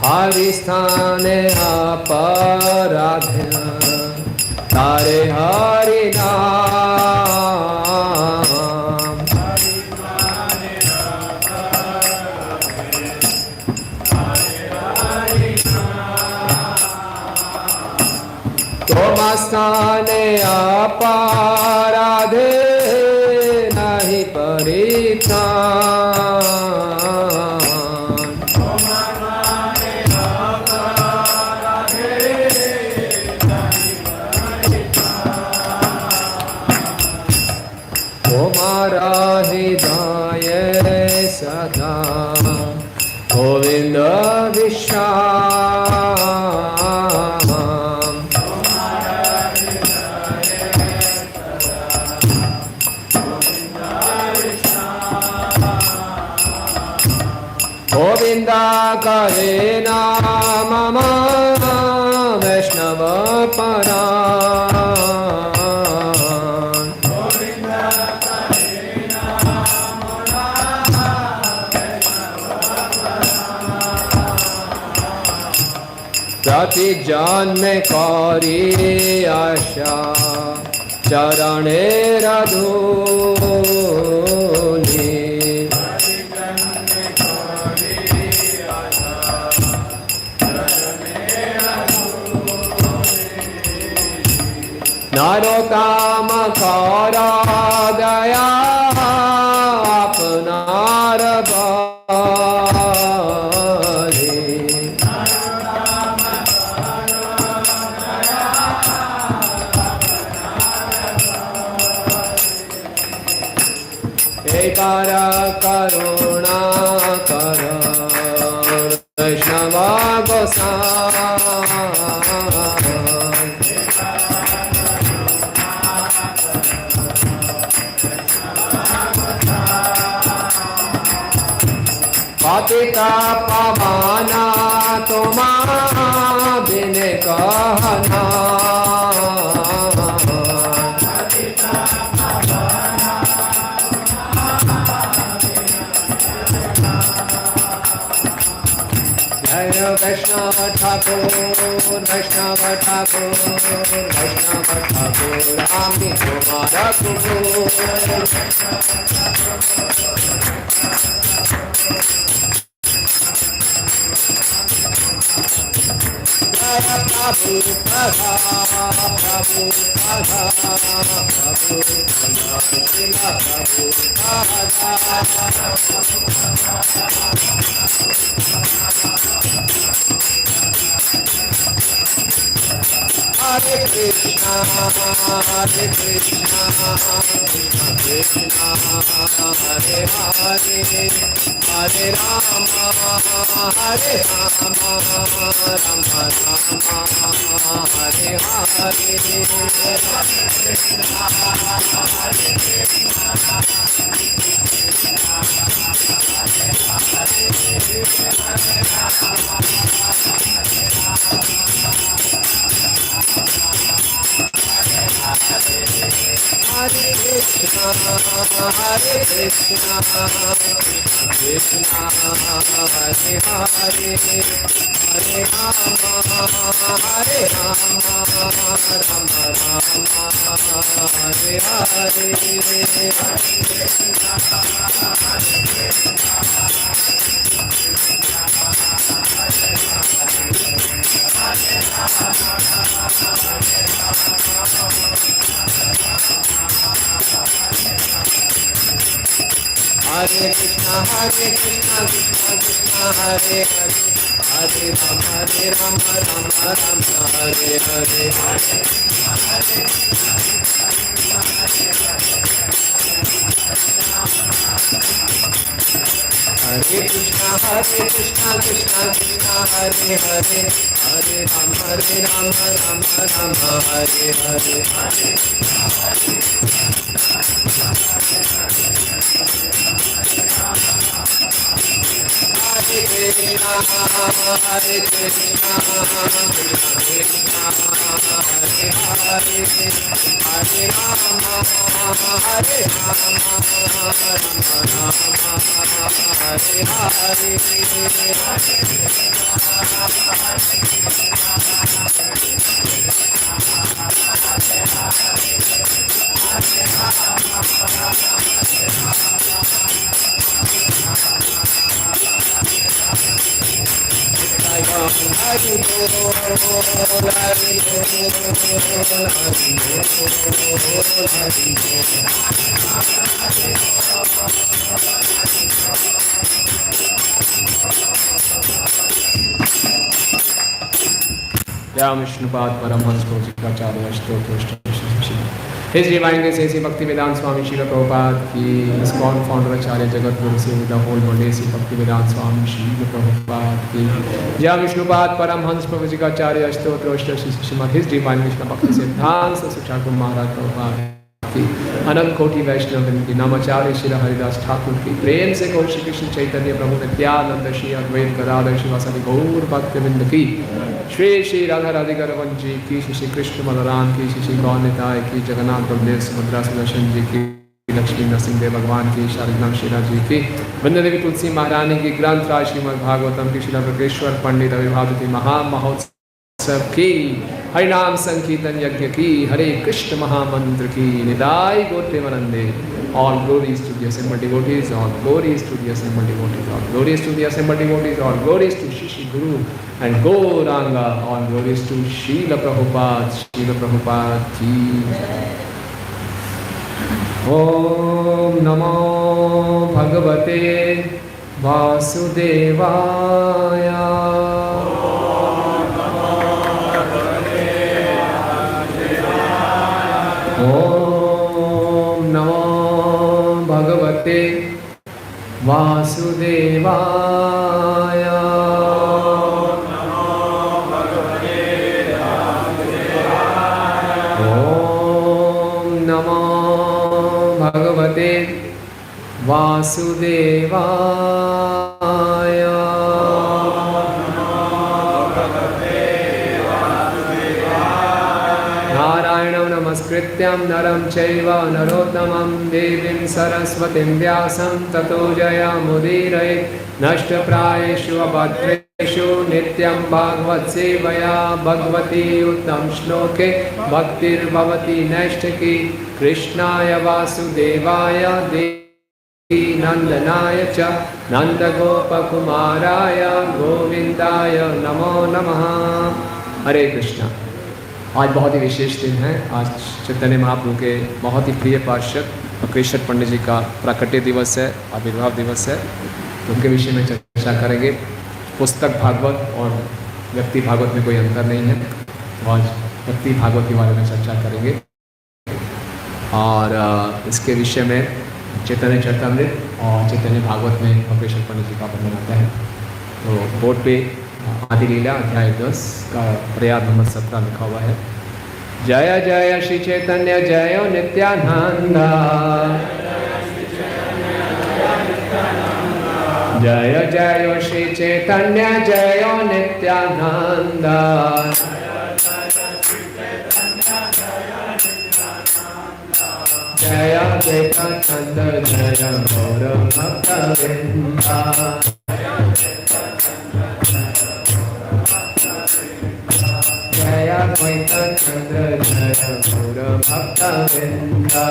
हरिस्थाने अपराध्य तारे हरि नाम तुम स्थाने अपराधे नहीं परित्राण हृदय सदा गोविंद विश्राम गोविंद करे नाम वैष्णव परा प्रति जन्म करी आशा चरणे रधूनि नरोत्तम करा गया अपनार करुणा कर वैष्णव गोसाई पतिता पवना तुमा बिन कहना वैष्णव ठाकुर वैष्णव ठाकुर वैष्णव ठाकुर रामी तुम्हारा कुकुर प्रभु प्रभा प्रभु प्रभा प्रभु Hare Krishna, Hare Krishna, Krishna Krishna, Hare Hare, Hare Rama, Hare Rama, Rama Rama, Hare Hare. Hare Krishna, Hare Krishna, Krishna Hare Hare, Hare Rama, Hare Rama, Rama Rama, Hare Hare. Hare Krishna, Krishna Krishna, Hare Hare, Hare Rama, Rama Rama, Hare Hare. Hare Krishna, Krishna Krishna, Hare Hare, Hare Rama, Rama Rama, Hare Hare. Hare Krishna, Hare Krishna, Krishna Krishna, Hare Hare, Hare Rama, Hare Rama, Rama Rama, Hare Hare. Ram Vishnupad Paramhans Prabhupada Stotro. His Divineness A.C. Bhaktivedanta Swami Srila Prabhupada ki ISKCON founder Acharya Jagat Guru se the whole world A.C. Bhaktivedanta Swami Srila Prabhupada ki Jai Vishnupad Paramhans Prabhupada Acharya Stotro Srimad His Divineness Bhakti Siddhanta Saraswati Maharaj Prabhupada की अनंत कोटि वैष्णव की नामाचार्य श्री हरिदास ठाकुर की प्रेम से गौर श्री कृष्ण चैतन्य प्रभु नित्यानंद श्री अद्वैत गदाधर श्रीवासादि गौर भक्तवृंद की श्री श्री राधा राधिका रमन जी की श्री कृष्ण बलराम की श्री गौर निताय की जगन्नाथ बलदेव सुभद्रा सुदर्शन जी की लक्ष्मी नरसिंह देव भगवान की शारदा शीला जी की वृंद देवी तुलसी महारानी की ग्रंथ राज श्रीमद् भागवतम की श्रीला ब्रजेश्वर पंडित अभिभावती महामहोत्सव की हरिनाम संकीर्तन यज्ञ की हरे कृष्ण महामंत्र की निदाय गोत्रे वंदे all glories to the assembled devotees, all glories to the assembled devotees, all glories to the assembled devotees, all glories to Shishi Guru and Gauranga, all glories to Srila Prabhupada ki. Om Namo Bhagavate Vasudevaya. Om Namo Bhagavate Vasudevaya. Om Namo Bhagavate Vasudevaya. Namaskrityam naram chaiva narottamam devim saraswatim vyasam tato jayamudiraye nashtaprayeshu abhadreshu nityam bhagavad sevaya bhagavati uttam shloke bhaktir bhavati nashtaki krishnaya vasudevaya devi nandanaya cha nandagopakumaraya govindaya namo namaha. Hare Krishna. आज बहुत ही विशेष दिन है। आज चैतन्य महाप्रभु के बहुत ही प्रिय पार्षद अक्रेश्वर पंडित जी का प्राकट्य दिवस है, आविर्भाव दिवस है। उनके विषय में चर्चा करेंगे। पुस्तक भागवत और व्यक्ति भागवत में कोई अंतर नहीं है। आज भक्ति भागवत के बारे में चर्चा करेंगे। और इसके विषय में चैतन्य चरितामृत और चैतन्य भागवत में कपिलेश्वर पंडित जी का वर्णन आता है। तो बोर्ड पे आदि लीला अध्याय 10 का प्रयाग नंबर 17 लिखा हुआ है। जय जय श्री चैतन्य जय नित्यानंद, जय जय श्री चैतन्य जय नित्यानंद, जय द्वैतानंद जय गौर भक्तवृंदा, जय द्वैतानंद जय गौर भक्तवृंदा,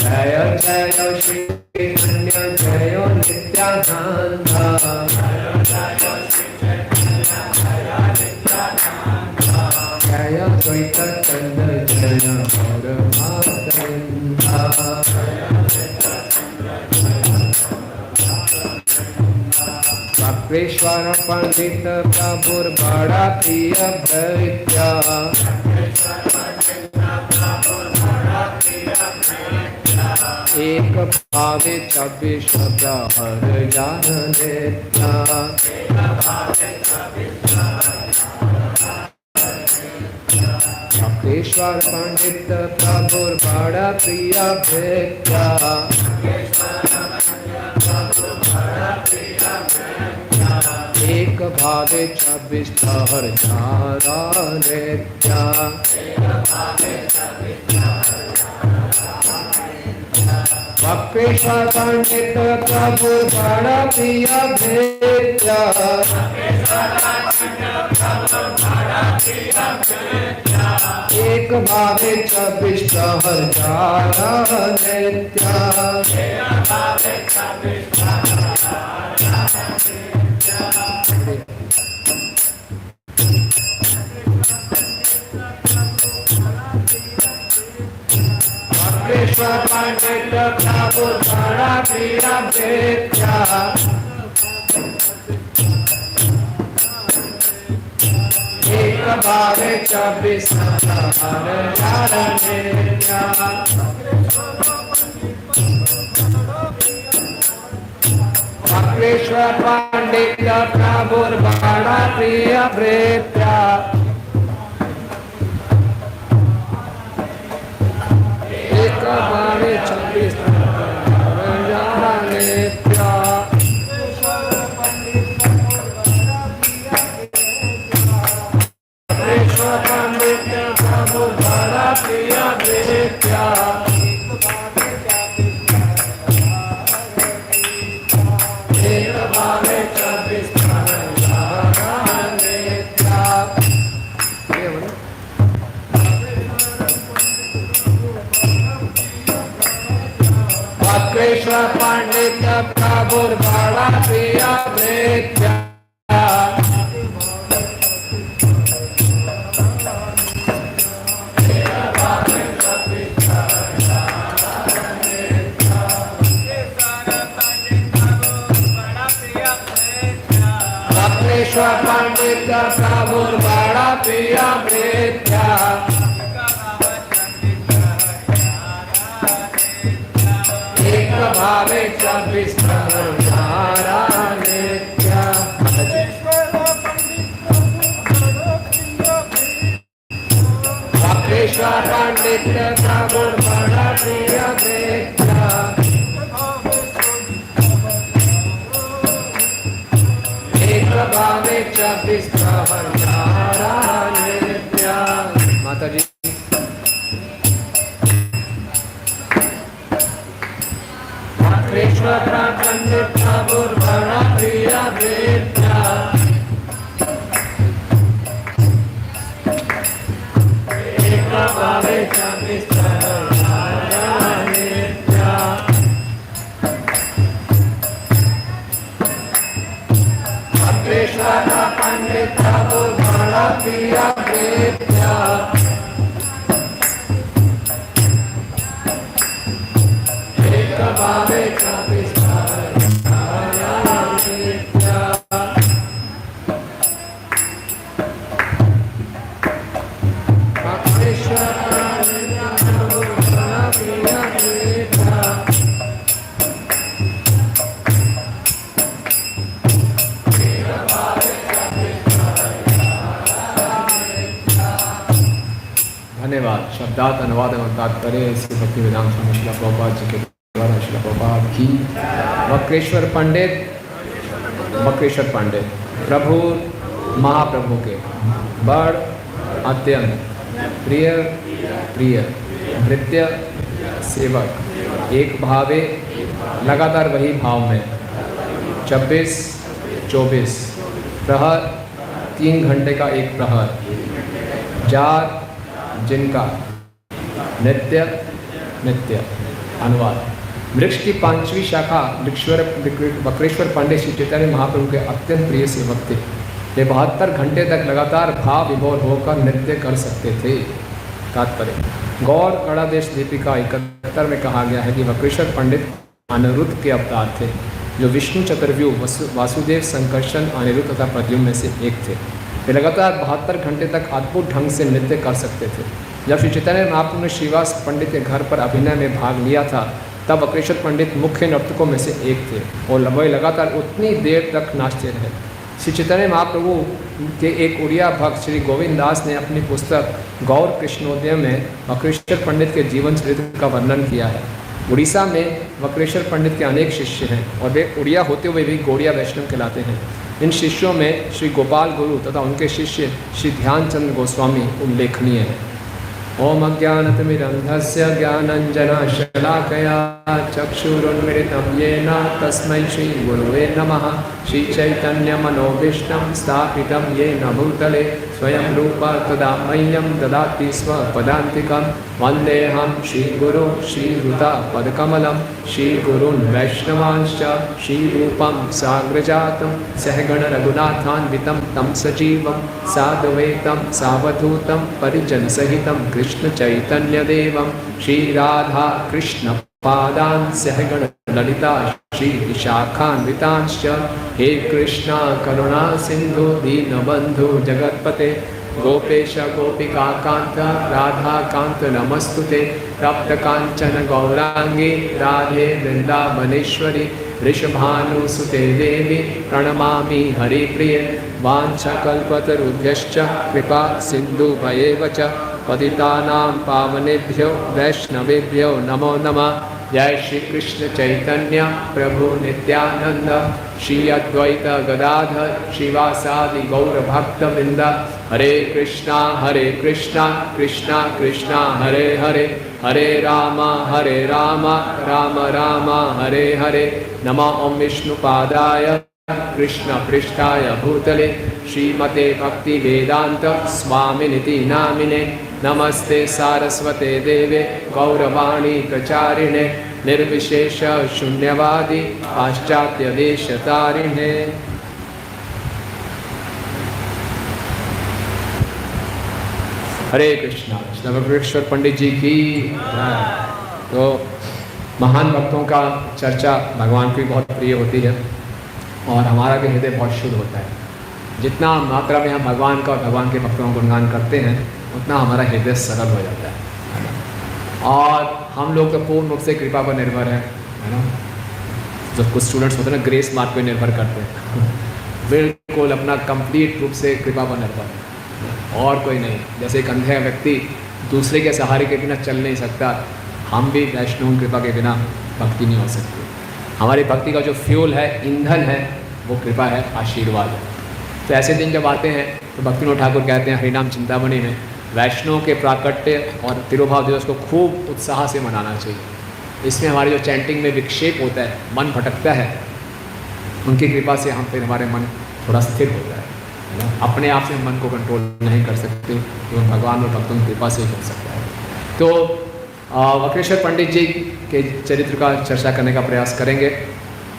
जय जय श्री चैतन्य जय नित्यानंद, जय द्वैतानंद जय गौर भक्तवृंदा, कपिलेश्वर पंडित प्रभुर बड़ा प्रिय भृत्या, एक भावे 26 हर जान नित्या, कपिलेश्वर पंडित प्रभुर बड़ा प्रिय भृत्या, एक भावे 26 हर जान नित्या, कपिलेश्वर पंडित प्रभु बड़ा प्रिय भृत्या, एक भावे 26 हर जान नित्या, कपिलेश्वर पंडित प्रभु बड़ा प्रिय भृत्या, एक भावे 26 हर जान नित्या, कपिलेश्वर पंडित प्रभु बड़ा प्रिय भृत्या, एक भावे 26 हर जान नित्या, कपिलेश्वर पंडित प्रभु बड़ा प्रिय भृत्या, एक भावे 26 हर जान नित्या, कपिलेश्वर पंडित प्रभु बड़ा प्रिय भृत्या, कपिलेश्वर पंडित प्रभु बड़ा प्रिय भृत्या, एक भावे 26 हर जान नित्या, कपिलेश्वर पंडित प्रभु बड़ा प्रिय भृत्या, एक भावे 26 हर जान नित्या। माता जी कपिलेश्वर पंडित प्रभु बड़ा प्रिय भृत्या, एक भावे 26 हर जान नित्या, कपिलेश्वर पंडित प्रभु बड़ा प्रिय भृत्या, एक भावे 26 हर जान नित्या, धन्यवाद। शब्दार्थ अनुवाद एवं तात्पर्य श्री भक्ति वेदांत स्वामी श्रील प्रभुपाद जी के द्वारा श्रील प्रभुपाद की। वक्रेश्वर पंडित प्रभु महाप्रभु के बड़ अत्यंत प्रिय भृत्य सेवक, एक भावे लगातार वही भाव में 24 प्रहर, 3 घंटे का एक प्रहर, जार जिनका नित्य अनुवाद। वृक्ष की 5वीं शाखा वक्रेश्वर पंडित श्री चैतन्य महाप्रभु के अत्यंत प्रिय सेवक थे। वे 72 घंटे तक लगातार भाव विभोर होकर नृत्य कर सकते थे। तात्पर्य गौर कड़ादेश दीपिका 71 में कहा गया है कि वक्रेश्वर पंडित अनिरुद्ध के अवतार थे, जो विष्णु चतुर्व्यूह वासुदेव, संकर्षण, अनिरुद्ध तथा प्रद्युम्न में से एक थे। वे लगातार 72 घंटे तक अद्भुत ढंग से नृत्य कर सकते थे। जब श्री चैतन्य महाप्रभु ने श्रीवास पंडित के घर पर अभिनय में भाग लिया था, तब वक्रेश्वर पंडित मुख्य नर्तकों में से एक थे और वे लगातार उतनी देर तक नाचते रहे। श्री चैतन्य महाप्रभु के एक उड़िया भक्त श्री गोविंद दास ने अपनी पुस्तक गौर कृष्णोदय में वक्रेश्वर पंडित के जीवन चरित्र का वर्णन किया है। उड़ीसा में वक्रेश्वर पंडित के अनेक शिष्य हैं और वे उड़िया होते हुए भी गौड़िया वैष्णव कहलाते हैं। इन शिष्यों में श्री गोपाल गुरु तथा उनके शिष्य श्री ध्यानचंद गोस्वामी उल्लेखनीय हैं। ओम अज्ञानतिमिरन्धस्य ज्ञानञ्जनशलाकया चक्षुरुन्मिलितं येन तस्मै श्रीगुरुवे नमः। श्रीचैतन्यमनोभीष्टं स्थापितं येन भूतले स्वयं रूपा तदा मह्यं ददाति स्वपदान्तिकं। वन्देऽहं श्रीगुरो श्रीयुतापदकमलं श्रीगुरून् वैष्णवांश्च श्रीरूपं साग्रजातं सहगण रघुनाथान्वितं तं सजीवं साद्वैतं सावधूतं परिजनसहितं कृष्ण चैतन्यदेवं श्रीराधा कृष्ण पादान् सहगण ललिता श्री विशाखान्वितांश्च। हे कृष्णा करुणा सिंधु दीनबंधु जगत्पते गोपेश गोपिका कांत राधा कांत नमस्तुते। तप्त कांचन गौरांगी राधे वृंदावनेश्वरी वृषभानुसुते देवी प्रणमामि हरिप्रिये। वाञ्छाकल्पतरुभ्यश्च कृपा सिन्धुभयेव च पतितानां पावनेभ्यो वैष्णवेभ्यो नमो नमः। जय श्री कृष्ण चैतन्य प्रभु नित्यानंद श्री अद्वैत गदाधर श्रीवासादि गौर भक्त वृंद। हरे कृष्णा कृष्णा कृष्णा हरे हरे, हरे राम राम राम हरे हरे। नमः ओं विष्णुपादाय कृष्ण पृष्ठाय भूतले श्रीमते भक्ति वेदांत स्वामिनिति नामिने। नमस्ते सारस्वते देवे गौरवाणी प्रचारिणे निर्विशेष शून्यवादी पाश्चात्य देश तारिणे। हरे कृष्णा। वक्रेश्वर पंडित जी की तो महान भक्तों का चर्चा भगवान को भी बहुत प्रिय होती है और हमारा भी हृदय बहुत शुद्ध होता है। जितना मात्रा में हम भगवान का और भगवान के भक्तों का गुणगान करते हैं, उतना हमारा हृदय सरल हो जाता है। और हम लोग तो पूर्ण रूप से कृपा पर निर्भर है ना। जो कुछ स्टूडेंट्स होते हैं ना, ग्रेस मार्क पर निर्भर करते हैं, बिल्कुल अपना कंप्लीट रूप से कृपा पर निर्भर है और कोई नहीं। जैसे एक अंधे व्यक्ति दूसरे के सहारे के बिना चल नहीं सकता, हम भी वैष्णव कृपा के बिना भक्ति नहीं हो सकती। हमारी भक्ति का जो फ्यूल है, ईंधन है, वो कृपा है, आशीर्वाद है। तो ऐसे दिन जब आते हैं तो भक्तिविनोद ठाकुर कहते हैं हरिनाम चिंतामणि में, वैष्णव के प्राकट्य और तिरुभाव दिवस को खूब उत्साह से मनाना चाहिए। इसमें हमारे जो चैंटिंग में विक्षेप होता है, मन भटकता है, उनकी कृपा से हम फिर हमारे मन थोड़ा स्थिर होता है। अपने आप से मन को कंट्रोल नहीं कर सकते, तो भगवान और भक्तों की कृपा से ही कर सकता है। तो वक्रेश्वर पंडित जी के चरित्र का चर्चा करने का प्रयास करेंगे।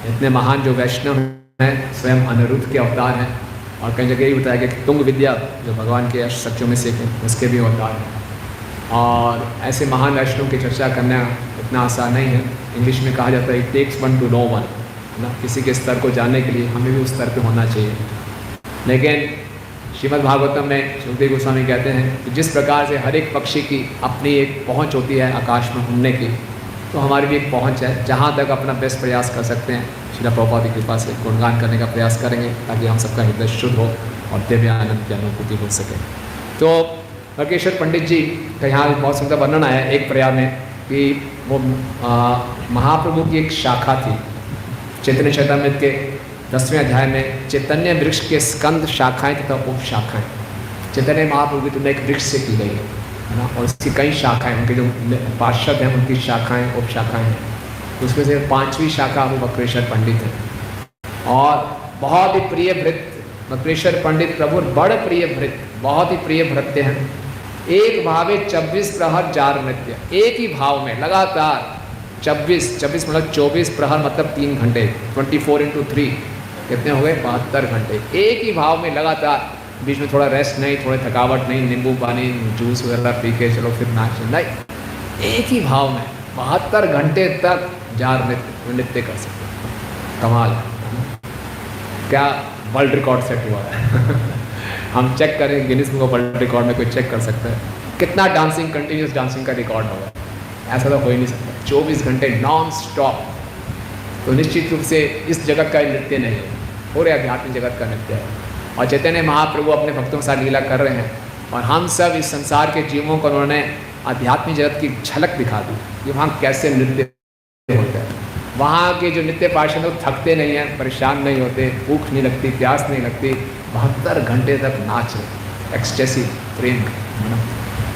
इतने महान जो वैष्णव हैं, स्वयं अनिरुद्ध के अवतार हैं और कई जगह ये बताया गया कि तुंग विद्या जो भगवान के अष्टसिद्धियों में से हैं, उसके भी अवतार हैं। और ऐसे महान वैष्णव की चर्चा करना इतना आसान नहीं है। इंग्लिश में कहा जाता है it takes one to know one, है ना। किसी के स्तर को जानने के लिए हमें भी उस स्तर पर होना चाहिए। लेकिन श्रीमद् भागवतम में सुखदेव गोस्वामी कहते हैं कि जिस प्रकार से हर एक पक्षी की अपनी एक पहुंच होती है आकाश में उड़ने की, तो हमारी भी एक पहुंच है जहां तक अपना बेस्ट प्रयास कर सकते हैं। श्रील प्रभुपाद की कृपा से गुणगान करने का प्रयास करेंगे ताकि हम सबका हृदय शुद्ध हो और दिव्य आनंद की अनुभूति हो सके। तो बक्रेश्वर पंडित जी का यहाँ बहुत सुंदर वर्णन आया है एक प्रयाग में कि वो महाप्रभु की एक शाखा थी चैतन्य चरितामृत के 10वें अध्याय में। चैतन्य वृक्ष के स्कंद शाखाएं तथा उप शाखाएं चैतन्य महाप्रभु की तुलना एक वृक्ष से की गई है ना, और इसकी कई शाखाएं, उनके जो पार्षद हैं उनकी शाखाएं उप शाखाएं हैं। तो उसमें से 5वीं शाखा वो बक्रेश्वर पंडित है और बहुत ही प्रिय भृत्य बक्रेश्वर पंडित प्रभु बड़ प्रिय भृत्य, बहुत ही प्रिय भृत्य हैं। एक भावे 24 प्रहर जार नृत्य, एक ही भाव में लगातार 24 मतलब 24 प्रहर मतलब 3 घंटे, 24 into 3 कितने हो गए 72 घंटे, एक ही भाव में लगातार, बीच में थोड़ा रेस्ट नहीं, थोड़े थकावट नहीं, नींबू पानी जूस वगैरह पी के चलो फिर नाच नहीं, एक ही भाव में 72 घंटे तक जार नृत्य कर सकते। कमाल है, क्या वर्ल्ड रिकॉर्ड सेट हुआ है। हम चेक करें Guinness book of world record में, कोई चेक कर सकता है कितना डांसिंग, कंटिन्यूस डांसिंग का रिकॉर्ड होगा। ऐसा तो हो ही नहीं सकता, 24 घंटे नॉन स्टॉप। तो निश्चित रूप से इस जगत का नृत्य नहीं है, पूरे आध्यात्मिक जगत का नृत्य है। और चैतन्य महाप्रभु अपने भक्तों के साथ लीला कर रहे हैं और हम सब इस संसार के जीवों को उन्होंने आध्यात्मिक जगत की झलक दिखा दी कि वहाँ कैसे नृत्य होता है। वहाँ के जो नृत्य पार्षद लोग थकते नहीं हैं, परेशान नहीं होते, भूख नहीं लगती, प्यास नहीं लगती, 72 घंटे तक नाच रहे, एक्सटेसी प्रेम।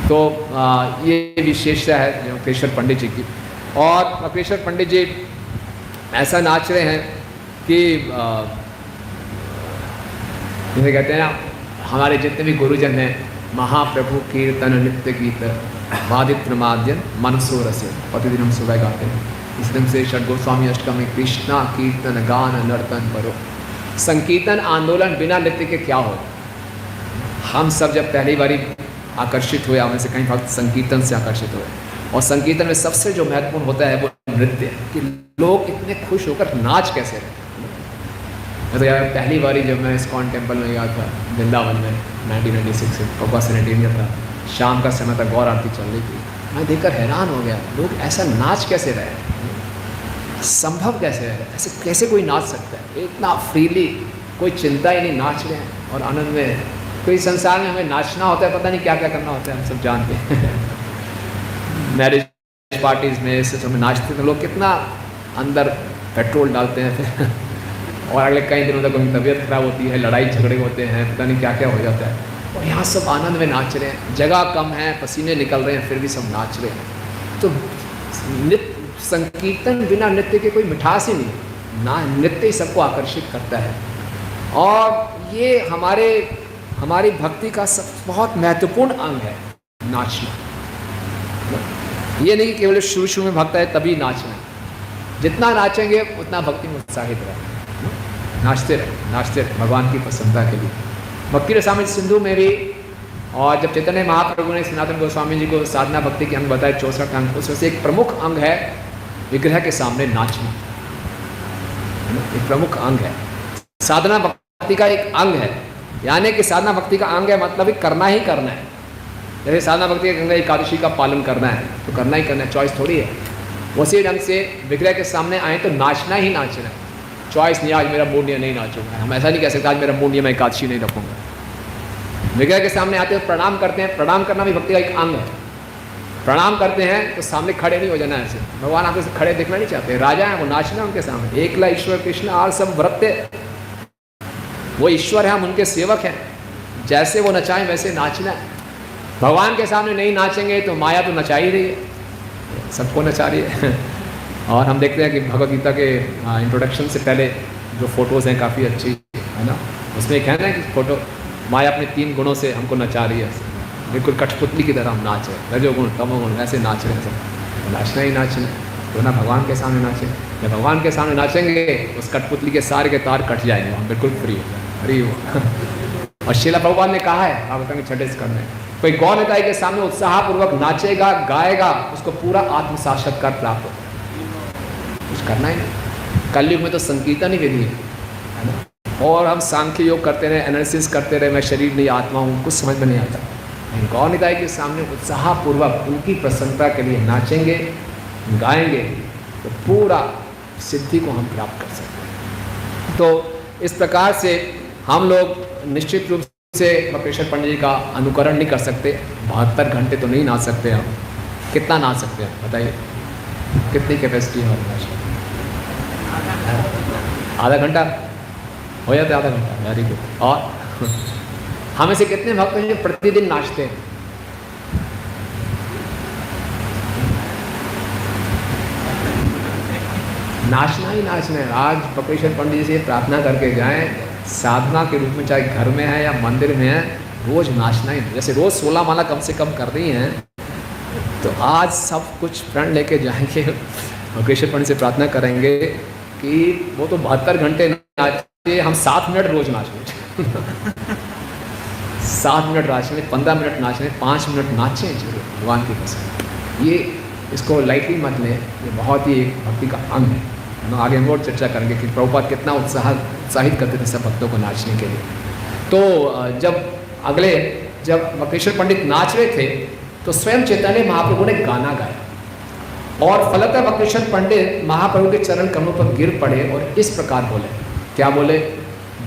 तो ये विशेषता है जो बक्रेश्वर पंडित जी की। और बक्रेश्वर पंडित जी ऐसा नाच रहे हैं कि जैसे कहते हैं ना, हमारे जितने भी गुरुजन हैं, महाप्रभु कीर्तन नित्य गीत वादित माद्यन मनसो रसे, प्रतिदिन हम सुबह गाते हैं। इस दिन से षड गोस्वामी अष्टकम में कृष्णा कीर्तन गान नर्तन करो। संकीर्तन आंदोलन बिना नृत्य के क्या हो। हम सब जब पहली बारी आकर्षित हुए, हमें से कई भक्त संकीर्तन से आकर्षित हुए, और संकीर्तन में सबसे जो महत्वपूर्ण होता है वो नृत्य, कि लोग इतने खुश होकर नाच कैसे रहे। तो यार पहली बारी जब मैं इस्कॉन टेम्पल में गया था वृंदावन में 1996 से, पप्पा सेनेटेरिया था, शाम का समय था, गौर आरती चल रही थी, मैं देखकर हैरान हो गया, लोग ऐसा नाच कैसे रहे, संभव कैसे है, ऐसे कैसे कोई नाच सकता है इतना फ्रीली, कोई चिंता ही नहीं, नाच रहे हैं और आनंद में। कोई संसार में हमें नाचना होता है, पता नहीं क्या क्या करना होता है, हम सब जानते हैं। मैरिज पार्टीज में ऐसे सब नाचते तो लोग कितना अंदर पेट्रोल डालते हैं फिर और अगले कई दिनों तक उनकी तबीयत खराब होती है, लड़ाई झगड़े होते हैं, पता नहीं क्या क्या हो जाता है। और यहाँ सब आनंद में नाच रहे हैं, जगह कम है, पसीने निकल रहे हैं, फिर भी सब नाच रहे हैं। तो नृत्य संकीर्तन बिना नृत्य के कोई मिठास ही नहीं ना, नृत्य ही सबको आकर्षित करता है। और ये हमारी भक्ति का सब बहुत महत्वपूर्ण अंग है नाचना। ये नहीं कि केवल शुरू में भक्त है तभी नाचना, जितना नाचेंगे उतना भक्ति में उत्साहित रहे, नाचते रहे भगवान की प्रसन्नता के लिए। भक्ति रसामृत सिंधु में भी, और जब चैतन्य महाप्रभु ने सनातन गोस्वामी जी को साधना भक्ति के अंग बताए 64 अंग, उसमें से एक प्रमुख अंग है विग्रह के सामने नाचना, एक प्रमुख अंग है। साधना भक्ति का एक अंग है, यानी कि साधना भक्ति का अंग है मतलब ही करना ही करना है। जैसे साधना भक्ति का गंगा एकादशी का पालन करना है तो करना ही करना है, चॉइस थोड़ी है। उसी ढंग से विग्रह के सामने आए तो नाचना ही नाचना है, चॉइस नहीं आज मेरा मूड नहीं नाचूंगा, हम ऐसा नहीं कह सकते आज मेरा मूड मैं एकादशी नहीं रखूंगा। विग्रह के सामने आते हैं प्रणाम करते हैं, प्रणाम करना भी भक्ति का एक अंग है। प्रणाम करते हैं तो सामने खड़े नहीं हो जाना, ऐसे भगवान आपके खड़े देखना नहीं चाहते, राजा हैं वो, नाचना उनके सामने। एकला ईश्वर कृष्ण आर सब व्रत्य, वो ईश्वर है, हम उनके सेवक हैं, जैसे वो नचाएं वैसे नाचना है। भगवान के सामने नहीं नाचेंगे तो माया तो नचा ही रही है, सबको नचा रही है। और हम देखते हैं कि भगवद गीता के इंट्रोडक्शन से पहले जो फोटोज़ हैं काफ़ी अच्छी है ना, उसमें एक है ना कि फोटो माया अपने 3 गुणों से हमको नचा रही है, बिल्कुल कठपुतली की तरह हम नाच रहे हैं, रजोगुण तमोगुण ऐसे नाच रहे हैं सब। नाचना ही नाचना, तो ना भगवान के सामने नाचें, जब भगवान के सामने नाचेंगे उस कठपुतली के सारे के तार कट जाएंगे, हम बिल्कुल फ्री हो जाए, फ्री हो। और श्रीला प्रभुपाद ने कहा है भागवतम के 6 स्कंध में, कोई गौर नेताई के सामने उत्साहपूर्वक नाचेगा गाएगा उसको पूरा आत्म साक्षात्कार प्राप्त होता है। कुछ करना ही नहीं, कलयुग में तो संकीर्तन ही विधि है ना। और हम सांख्य योग करते रहे, एनालिसिस करते रहे, मैं शरीर नहीं आत्मा हूँ, कुछ समझ में नहीं आता। गौर निताई के सामने उत्साहपूर्वक उनकी प्रसन्नता के लिए नाचेंगे गाएंगे तो पूरा सिद्धि को हम प्राप्त कर सकते हैं। तो इस प्रकार से हम लोग निश्चित रूप से बक्रेश्वर पंडित जी का अनुकरण नहीं कर सकते, 72 घंटे तो नहीं नाच सकते हम। कितना नाच सकते हैं बताइए, कितनी कैपेसिटी है हमारे नाच? आधा घंटा हो जाता है, आधा घंटा, वेरी गुड। और हमें से कितने भक्त हैं जो प्रतिदिन नाचते हैं? नाचना ही नाचना है। आज बक्रेश्वर पंडित जी से प्रार्थना करके जाएं, साधना के रूप में, चाहे घर में है या मंदिर में है, रोज नाचना ही। जैसे रोज 16 माला कम से कम कर रही हैं, तो आज सब कुछ प्रण लेके जाएंगे, बक्रेश्वर पंडित से प्रार्थना करेंगे कि वो तो 72 घंटे नाचे, हम 7 मिनट रोज नाचें। 7 मिनट नाचने, 15 मिनट नाचने, 5 मिनट नाचें जरूर भगवान की कसम। ये इसको लाइटली मत लें, ये बहुत ही एक भक्ति का अंग है। हम आगे हम और चर्चा करेंगे कि प्रभुपाद कितना उत्साहित करते थे सब भक्तों को नाचने के लिए। तो जब बक्रेश्वर पंडित नाच रहे थे तो स्वयं चैतन्य महाप्रभु ने गाना गाया और फलतः बक्रेश्वर पंडित महाप्रभु के चरण कमलों पर गिर पड़े और इस प्रकार बोले। क्या बोले?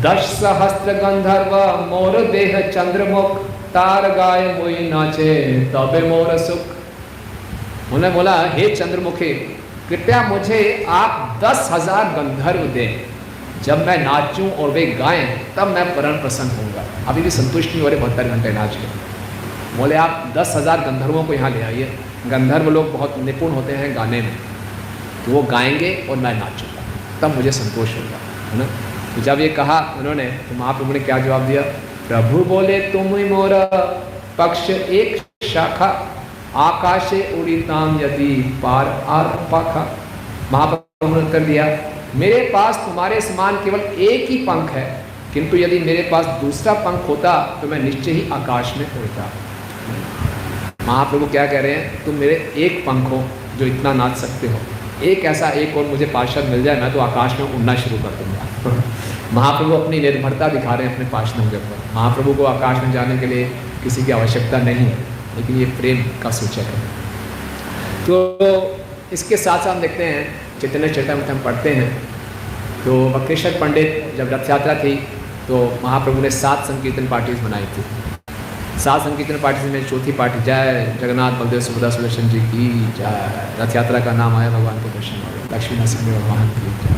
10 सहस्त्र गंधर्व मोर देह चंद्रमुख, तार गाय मोई नाचे तबे मोर सुख। उन्होंने बोला, हे चंद्रमुखी, कृपया मुझे आप 10,000 गंधर्व दें, जब मैं नाचूं और वे गाएं तब मैं परम प्रसन्न होऊंगा। अभी भी संतुष्ट नहीं हो रहे 72 घंटे नाच के। बोले आप 10,000 गंधर्वों को यहाँ ले आइए। गंधर्व लोग बहुत निपुण होते हैं गाने में, तो वो गाएंगे और मैं नाचूंगा, तब मुझे संतोष होगा, है ना। तो जब ये कहा उन्होंने, तो महाप्रभु ने क्या जवाब दिया? प्रभु बोले, तुम ही मोरा पक्ष एक शाखा, आकाशे उड़ीताम यदि पार आर पाखा। महाप्रभु ने उत्तर दिया, मेरे पास तुम्हारे समान केवल एक ही पंख है, किंतु यदि मेरे पास दूसरा पंख होता तो मैं निश्चय ही आकाश में उड़ता। महाप्रभु क्या कह रहे हैं? तुम मेरे एक पंख हो जो इतना नाच सकते हो, एक ऐसा एक और मुझे पार्षद मिल जाए, मैं तो आकाश में उड़ना शुरू कर दूंगा। महाप्रभु अपनी निर्भरता दिखा रहे हैं अपने पार्षदों के ऊपर। महाप्रभु को आकाश में जाने के लिए किसी की आवश्यकता नहीं है, लेकिन ये प्रेम का सूचक है। तो इसके साथ साथ देखते हैं चैतन्य चरितामृत हम पढ़ते हैं, तो बक्रेश्वर पंडित जब रथ यात्रा थी तो महाप्रभु ने 7 संकीर्तन पार्टीज बनाई थी। 7 संकीर्तन पार्टीज में चौथी पार्टी जय जगन्नाथ बलदेव सुभद्रा सुदर्शन जी की जय। रथ यात्रा का नाम आया भगवान के दर्शन हो, लक्ष्मी नरसिंह भगवान की जय।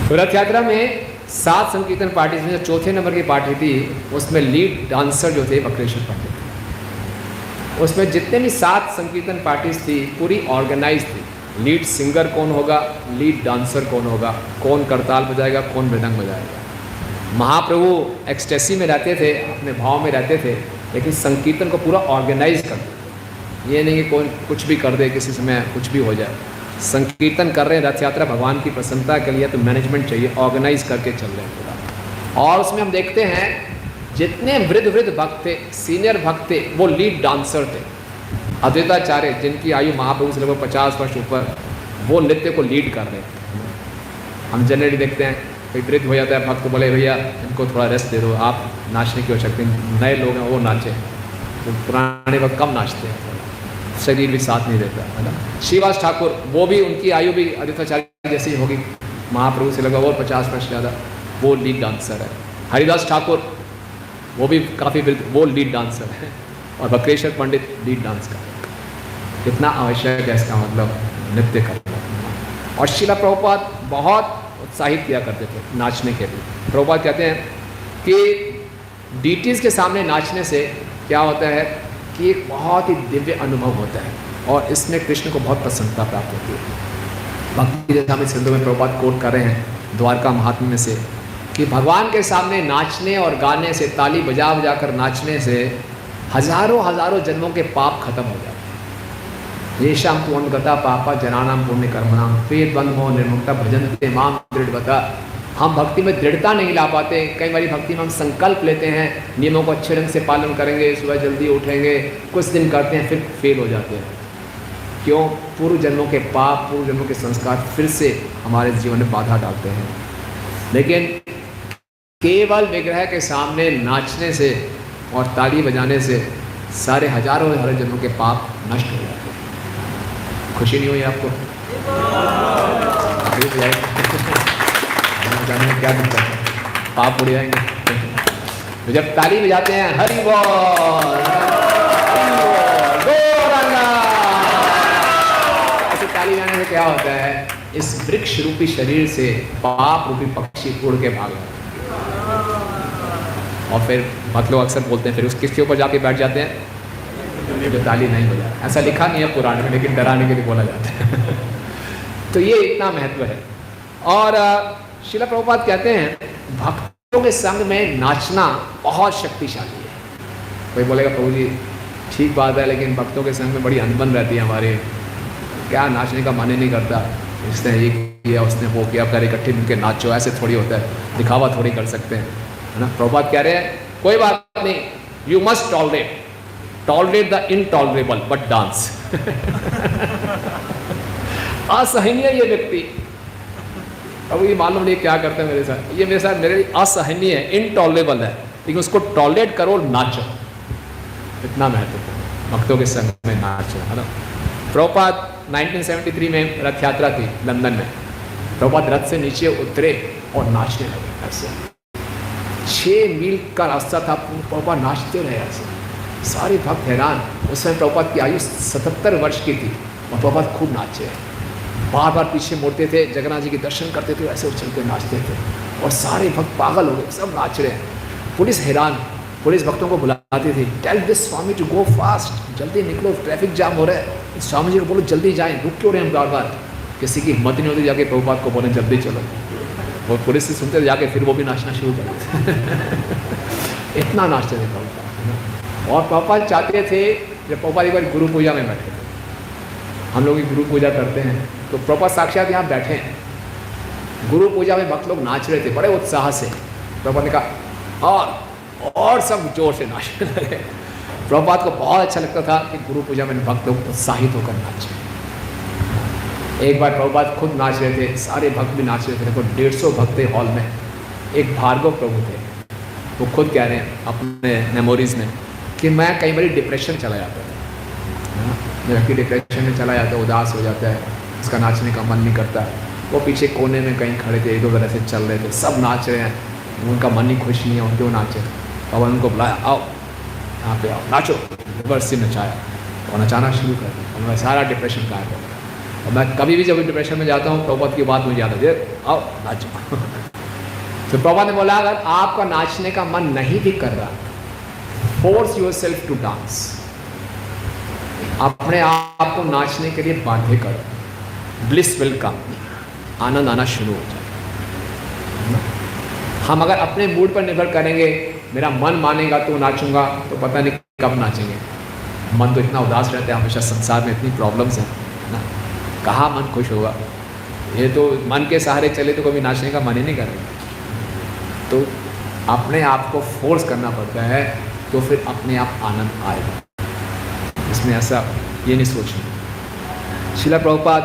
तो रथ यात्रा में 7 संकीर्तन पार्टीज में जो चौथे नंबर की पार्टी थी, उसमें लीड डांसर जो थे बक्रेश्वर पंडित। उसमें जितने भी 7 संकीर्तन पार्टीज थी पूरी ऑर्गेनाइज थी। लीड सिंगर कौन होगा, लीड डांसर कौन होगा, कौन करताल बजाएगा, कौन मृदंग बजाएगा। महाप्रभु एक्सटेसी में रहते थे, अपने भाव में रहते थे, लेकिन संकीर्तन को पूरा ऑर्गेनाइज करते थे। ये नहीं कि कोई कुछ भी कर दे, किसी समय कुछ भी हो जाए। संकीर्तन कर रहे हैं रथ यात्रा भगवान की प्रसन्नता के लिए, तो मैनेजमेंट चाहिए, ऑर्गेनाइज करके चल रहे हैं पूरा। और उसमें हम देखते हैं जितने वृद्ध भक्त थे, सीनियर भक्त थे, वो लीड डांसर थे। अद्वैताचार्य जिनकी आयु महाप्रभु से लगभग 50 वर्ष ऊपर, वो नृत्य को लीड कर रहे थे। हम जनरली देखते हैं कोई वृद्ध हो जाता है भक्त, तो बोले भैया इनको थोड़ा रेस्ट दे दो, आप नाचने की आवश्यकता नहीं, नए लोग हैं वो नाचे, तो पुराने वक्त कम नाचते हैं, शरीर भी साथ नहीं देता, है ना। श्रीवास ठाकुर, वो भी उनकी आयु भी अद्वैताचार्य जैसी होगी, महाप्रभु से लगभग और 50 वर्ष ज़्यादा, वो लीड डांसर है। हरिदास ठाकुर वो भी काफ़ी वृद्ध, वो लीड डांसर है। और बक्रेश्वर पंडित लीड डांस कर, कितना आवश्यक है इसका मतलब नृत्य करना। और शिला प्रभुपाद बहुत उत्साहित किया करते थे नाचने के लिए। प्रभुपाद कहते हैं कि डीटीज़ के सामने नाचने से क्या होता है कि एक बहुत ही दिव्य अनुभव होता है और इसमें कृष्ण को बहुत प्रसन्नता प्राप्त होती है। भक्ति जैसा हम सिंधु में प्रभुपाद कोट कर रहे हैं द्वारका महात्म्य में से, कि भगवान के सामने नाचने और गाने से, ताली बजा बजा कर नाचने से हजारों जन्मों के पाप खत्म हो जाते हैं। ये शाम तु अनुगता पापा जनानाम पुण्य कर्मणाम पे द्वंद्व निर्मुक्ता भजनते माम दृढ़वता। हम भक्ति में दृढ़ता नहीं ला पाते। कई बार भक्ति में हम संकल्प लेते हैं, नियमों को अच्छे ढंग से पालन करेंगे, सुबह जल्दी उठेंगे, कुछ दिन करते हैं, फिर फेल हो जाते हैं। क्यों? पूर्व जन्मों के पाप, पूर्व जन्मों के संस्कार फिर से हमारे जीवन में बाधा डालते हैं। लेकिन केवल विग्रह के सामने नाचने से और ताली बजाने से सारे हजारों जन्मों के पाप नष्ट हो जाते हैं। खुशी नहीं हुई आपको? जाने में क्या दिक्कत है? पाप उड़ जाएंगे। तो जब ताली बजाते हैं हरि बोल, गौरंगा, ऐसे ताली बजाने से क्या होता है, इस वृक्ष रूपी शरीर से पाप रूपी पक्षी उड़ के भाग जाते हैं। और फिर बहुत लोग अक्सर बोलते हैं फिर उस किसके ऊपर जाके बैठ जाते हैं, जो ताली नहीं बजा। ऐसा लिखा नहीं है पुराण में, लेकिन डराने के लिए बोला जाता है। तो ये इतना महत्व है। और श्रील प्रभुपाद कहते हैं भक्तों के संग में नाचना बहुत शक्तिशाली है। कोई बोलेगा प्रभु जी ठीक बात है, लेकिन भक्तों के संग में बड़ी अनबन रहती है हमारे, क्या नाचने का मन ही नहीं करता, इसने ये किया उसने वो किया, कर इकट्ठे मिलकर नाचो, ऐसे थोड़ी होता है, दिखावा थोड़ी कर सकते हैं, है ना। प्रभुपाद कह रहे हैं कोई बात नहीं, you must tolerate the intolerable but dance. असहनीय ये व्यक्ति, अब ये मालूम नहीं क्या करते हैं मेरे साथ, ये मेरे साथ मेरे लिए असहनीय है, इनटॉलरेबल है, लेकिन उसको टॉलरेट करो, नाचो। इतना महत्वपूर्ण भक्तों के संग में नाचो, है ना। प्रभुपाद 1973 में रथ यात्रा थी लंदन में। प्रभुपाद रथ से नीचे उतरे और नाचने लगे ऐसे। 6 मील का रास्ता था, प्रभुपाद नाचते रहे ऐसे। सारे भक्त हैरान। उस समय प्रभुपाद की आयु 77 वर्ष की थी और प्रभुपाद खूब नाचे, बार बार पीछे मुड़ते थे, जगन्नाथ जी के दर्शन करते थे, ऐसे उछल के नाचते थे और सारे भक्त पागल हो गए, सब नाच रहे हैं। पुलिस हैरान, पुलिस भक्तों को बुलाती थी, tell this swami to go fast, जल्दी निकलो, ट्रैफिक जाम हो रहा है। स्वामी जी को बोलो जल्दी जाएं, रुक क्यों रहे हैं बार बार। किसी की हिम्मत नहीं होती जाके प्रभुपाद को बोले जल्दी चलो, और पुलिस से सुनते जाके फिर वो भी नाचना शुरू कर देते। इतना नाचते थे प्रभुपाद। और प्रभुपाद चाहते थे, जब प्रभुपाद एक बार गुरु पूजा में बैठे थे, हम लोग गुरु पूजा करते हैं, तो प्रभुपाद साक्षात यहाँ बैठे हैं, गुरु पूजा में भक्त लोग नाच रहे थे बड़े उत्साह से। प्रभुपाद ने कहा और सब जोर से नाचने लगे। प्रभुपाद को बहुत अच्छा लगता था कि गुरु पूजा में भक्त लोग उत्साहित होकर नाचे। एक बार प्रभुपाद खुद नाच रहे थे, सारे भक्त भी नाच रहे थे, देखो 150 भक्त थे हॉल में। एक भार्गव प्रभु थे, वो खुद कह रहे हैं अपने मेमोरीज में कि मैं कई बार डिप्रेशन चला जाता था, व्यक्ति डिप्रेशन में चला जाता है, उदास हो जाता है, उसका नाचने का मन नहीं करता। वो पीछे कोने में कहीं खड़े थे, इधर उधर ऐसे चल रहे थे, सब नाच रहे हैं, उनका मन ही खुश नहीं है, उन क्यों नाचे। और उनको बुलाया, आओ यहाँ पे आओ, नाचो। जबरदस्ती नचाया और नचाना शुरू कर दिया, और मैं सारा डिप्रेशन गायब हो गया। और मैं कभी भी जब डिप्रेशन में जाता हूँ, प्रभुपाद की बात मुझे याद आती है, आओ नाचो। तो प्रभुपाद ने बोला अगर आपका नाचने का मन नहीं भी कर रहा, फोर्स योरसेल्फ टू डांस, अपने आप को नाचने के लिए बाध्य करो, ब्लिस विल कम, आनंद आना शुरू हो जाए। हम अगर अपने मूड पर निर्भर करेंगे, मेरा मन मानेगा तो नाचूंगा, तो पता नहीं कब नाचेंगे। मन तो इतना उदास रहता है हमेशा, संसार में इतनी प्रॉब्लम्स हैं ना, कहाँ मन खुश होगा। ये तो मन के सहारे चले तो कभी नाचने का मन ही नहीं करेगा। तो अपने आप को फोर्स करना पड़ता है, तो फिर अपने आप आनंद आएगा। इसमें ऐसा ये नहीं सोचना। श्रील प्रभुपाद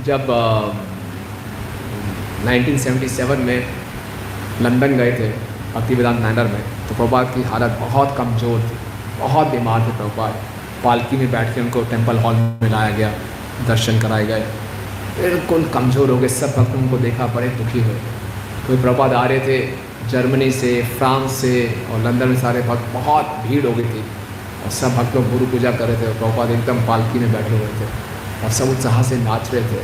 जब 1977 में लंदन गए थे भक्तिवेदांत मैनर में, तो प्रभुपाद की हालत बहुत कमज़ोर थी, बहुत बीमार थे प्रभुपाद। पालकी में बैठ के उनको टेम्पल हॉल में लाया गया, दर्शन कराए गए, बिल्कुल कमज़ोर हो गए। सब भक्त उनको देखा बड़े दुखी हुए। तो प्रभुपाद आ रहे थे जर्मनी से, फ्रांस से और लंदन में, सारे भक्त, बहुत भीड़ हो गई थी और सब भक्त लोग गुरु पूजा कर रहे थे। प्रभुपाद एकदम पालकी में बैठे हुए थे और सब उत्साह से नाच रहे थे।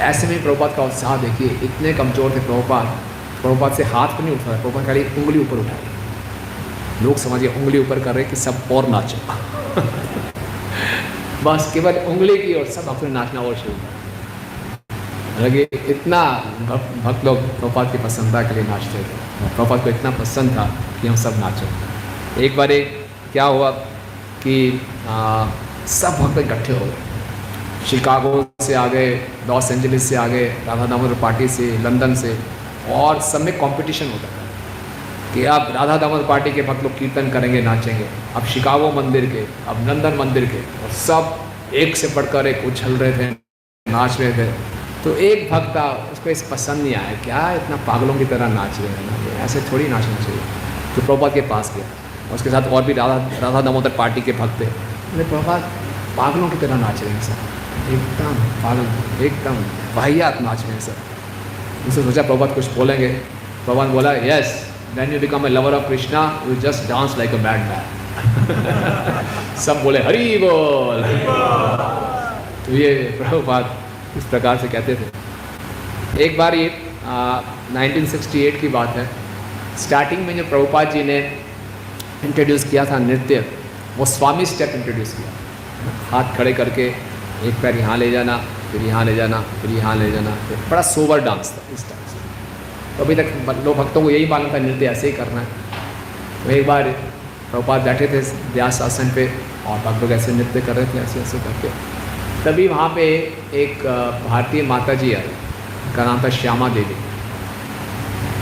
ऐसे में प्रभुपाद का उत्साह देखिए, इतने कमज़ोर थे प्रभुपाद, प्रभुपाद से हाथ पर नहीं उठा रहा, प्रभुपाद खाली उंगली ऊपर उठाई। लोग समझिए उंगली ऊपर कर रहे कि सब और नाचो। बस केवल उंगली की और सब अपने नाचना और शुरू कर लगे। इतना भक्त लोग प्रभुपाद की प्रसन्नता के लिए नाचते थे, प्रभुपाद को इतना पसंद था कि हम सब नाचो। एक बार क्या हुआ कि सब भक्त इकट्ठे हो गए, शिकागो से आ गए, लॉस एंजलिस से आ गए, राधा दामोदर पार्टी से, लंदन से, और सब में कंपटीशन होता था कि अब राधा दामोदर पार्टी के भक्त लोग कीर्तन करेंगे, नाचेंगे, अब शिकागो मंदिर के, अब लंदन मंदिर के, और सब एक से बढ़कर एक उछल रहे थे, नाच रहे थे। तो एक भक्त था, उसको इस पसंद नहीं आया, क्या इतना पागलों की तरह नाच रहे हैं, ऐसे थोड़ी नाचना चाहिए। तो प्रभुपाद के पास गया, उसके साथ और भी राधा दामोदर पार्टी के भक्त थे। मैंने प्रभुपाद पागलों की तरह नाच रहे हैं सर, एकदम पागल, एकदम वाहियात नाच रहे हैं सर। उसने सोचा प्रभुपाद कुछ बोलेंगे। प्रभुपाद बोला, yes when you become a lover of Krishna you just dance like a mad man. सब बोले हरि बोल। तो ये प्रभुपाद इस प्रकार से कहते थे। एक बार ये 1968 की बात है, स्टार्टिंग में जो प्रभुपाद जी ने इंट्रोड्यूस किया था नृत्य, वो स्वामी स्टेप इंट्रोड्यूस किया। हाथ खड़े करके एक पैर यहाँ ले जाना, फिर यहाँ ले जाना, फिर यहाँ ले जाना, फिर बड़ा सोबर डांस था इस टाइप से। तो अभी तक लोग भक्तों को यही मालूम था नृत्य ऐसे ही करना है। तो एक बार प्रभुपाद बैठे थे व्यास आसन पे और भक्त लोग ऐसे नृत्य कर रहे थे, ऐसे ऐसे करके। तभी वहाँ पे एक भारतीय माता जी आई, उनका नाम था श्यामा देवी।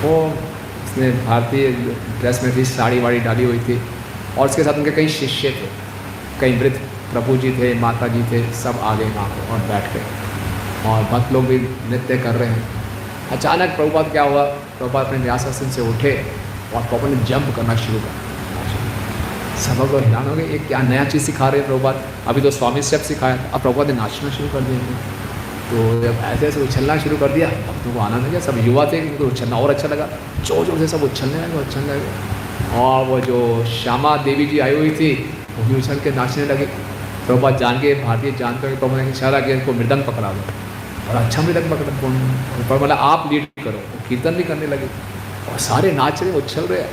वो उसने भारतीय ड्रेस में थी, साड़ी वाड़ी डाली हुई थी, और उसके साथ उनके कई शिष्य थे, कई वृद्ध प्रभु जी थे, माता जी थे, सब आ गए वहाँ पर और बैठ गए और भक्त लोग भी नृत्य कर रहे हैं। अचानक प्रभुपाद क्या हुआ, प्रभुपाद अपने व्यास आसन से उठे और प्रभुपाद ने जंप करना शुरू कर। सब लोग हैरान हो गए, ये क्या नया चीज़ सिखा रहे हैं प्रभुपाद। अभी तो स्वामी स्टेप सिखाया था, अब प्रभुपाद ने नाचना शुरू कर दिया। तो जब ऐसे ऐसे उछलना शुरू कर दिया, भक्तों को आनंद आ गया। सब युवा थे, उनको उछलना और अच्छा लगा, जोर जोर से सब उछलने लगे। और वो जो श्यामा देवी जी आई हुई थी, वो भी उछल के नाचने लगे। प्रभुपाद जान के, भारतीय जानते हुए प्रभु ने इशारा किया इनको मृदंग पकड़ा दो, और अच्छा मृदंग पकड़ा। बोला आप लीड करो, कीर्तन भी करने लगे और सारे नाच रहे, उछल रहे।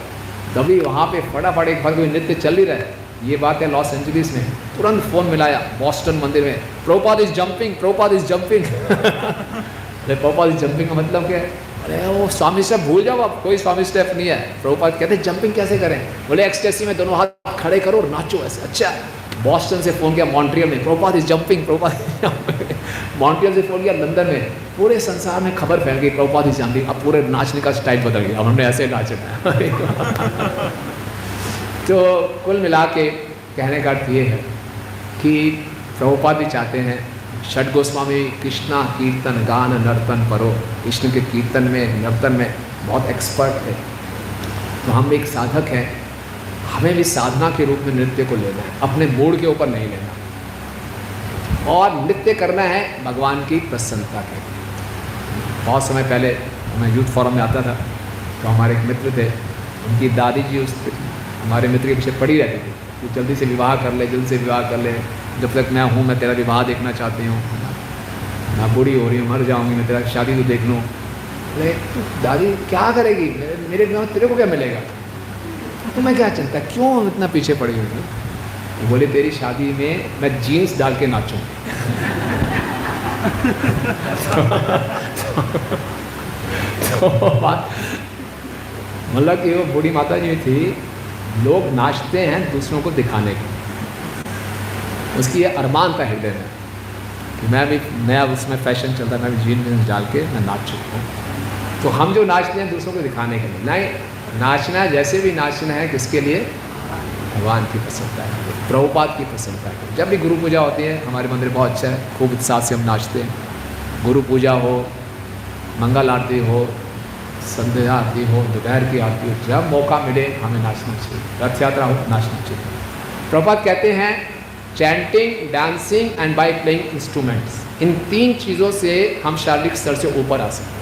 तभी वहाँ पे फटाफट एक भक्त नृत्य चल ही रहा है। ये बात है लॉस एंजलिस में, तुरंत फ़ोन मिलाया बॉस्टन मंदिर में, Prabhupada is jumping, Prabhupada is jumping. अरे प्रभुपाद इज जंपिंग का मतलब क्या है? अरे वो स्वामी स्टेप भूल जाओ आप, कोई स्वामी स्टेप नहीं है। प्रभुपाद कहते हैं जंपिंग कैसे करें? बोले एक्सटेसी में दोनों हाथ खड़े करो और नाचो ऐसे। अच्छा, बॉस्टन से फ़ोन किया मॉन्ट्रियल में, Prabhupada is jumping, Prabhupada. Montreal से फ़ोन किया लंदन में, पूरे संसार में खबर फैल गई प्रभुपाद इज जंपिंग। अब पूरे नाचने का स्टाइल बदल गया, अब हमने ऐसे नाचना है। तो कुल मिला के कहने का अर्थ ये है कि प्रभुपाद भी चाहते हैं षड गोस्वामी कृष्णा कीर्तन गान नर्तन परो, कृष्ण के कीर्तन में नर्तन में बहुत एक्सपर्ट है। तो हम एक साधक हैं, हमें भी साधना के रूप में नृत्य को लेना है, अपने मूड के ऊपर नहीं लेना। और नृत्य करना है भगवान की प्रसन्नता के लिए। बहुत समय पहले मैं यूथ फोरम में आता था, तो हमारे एक मित्र थे, उनकी दादी जी उस हमारे मित्र के पीछे पड़ी रहती थी कि जल्दी से विवाह कर ले, जल्दी से विवाह कर ले, जब तक मैं हूँ मैं तेरा विवाह देखना चाहती हूँ, मैं बूढ़ी हो रही हूँ, मर जाऊँगी, मैं तेरा शादी तो देख लूँ। अरे दादी क्या करेगी, मेरे विवाह तेरे को क्या मिलेगा, तो मैं क्या चिंता, क्यों इतना पीछे पड़ी हुई हूँ? तो बोले तेरी शादी में मैं जीन्स डाल के नाचूँगी। तो बात मतलब कि वो बूढ़ी माता जी थी, लोग नाचते हैं दूसरों को दिखाने के, उसकी ये अरमान था हृदय में कि मैं भी नया उसमें फैशन चलता है, मैं भी जीन्स डाल के मैं नाच चुका हूँ। तो हम जो नाचते हैं दूसरों को दिखाने के लिए नहीं, नाचना जैसे भी नाचना है किसके लिए? भगवान की प्रसन्नता है, प्रभुपाद की प्रसन्नता है। जब भी गुरु पूजा होती है हमारे मंदिर बहुत अच्छा है, खूब उत्साह से हम नाचते हैं। गुरु पूजा हो, मंगल आरती हो, संध्या आरती हो, दोपहर की आरती हो, जब मौका मिले हमें नाचना चाहिए, रथ यात्रा हो नाचना चाहिए। प्रभुपाद कहते हैं chanting, dancing and by playing instruments, इन तीन चीज़ों से हम शारीरिक स्तर से ऊपर आ सकते हैं।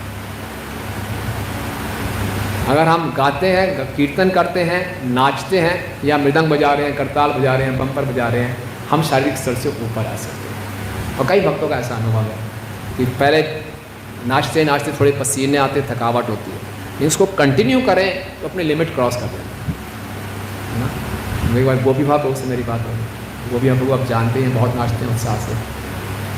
अगर हम गाते हैं, कीर्तन करते हैं, नाचते हैं, या मृदंग बजा रहे हैं, करताल बजा रहे हैं, बम्पर बजा रहे हैं, हम शारीरिक स्तर से ऊपर आ सकते हैं। और कई भक्तों का ऐसा अनुभव है कि पहले नाचते नाचते थोड़े पसीने आते, थकावट होती है, इसको कंटिन्यू करें तो अपनी लिमिट क्रॉस कर दें, है ना। मेरी बार गोपी भाव से मेरी बात होगी, गोपी भाव आप जानते हैं बहुत नाचते हैं उत्साह से,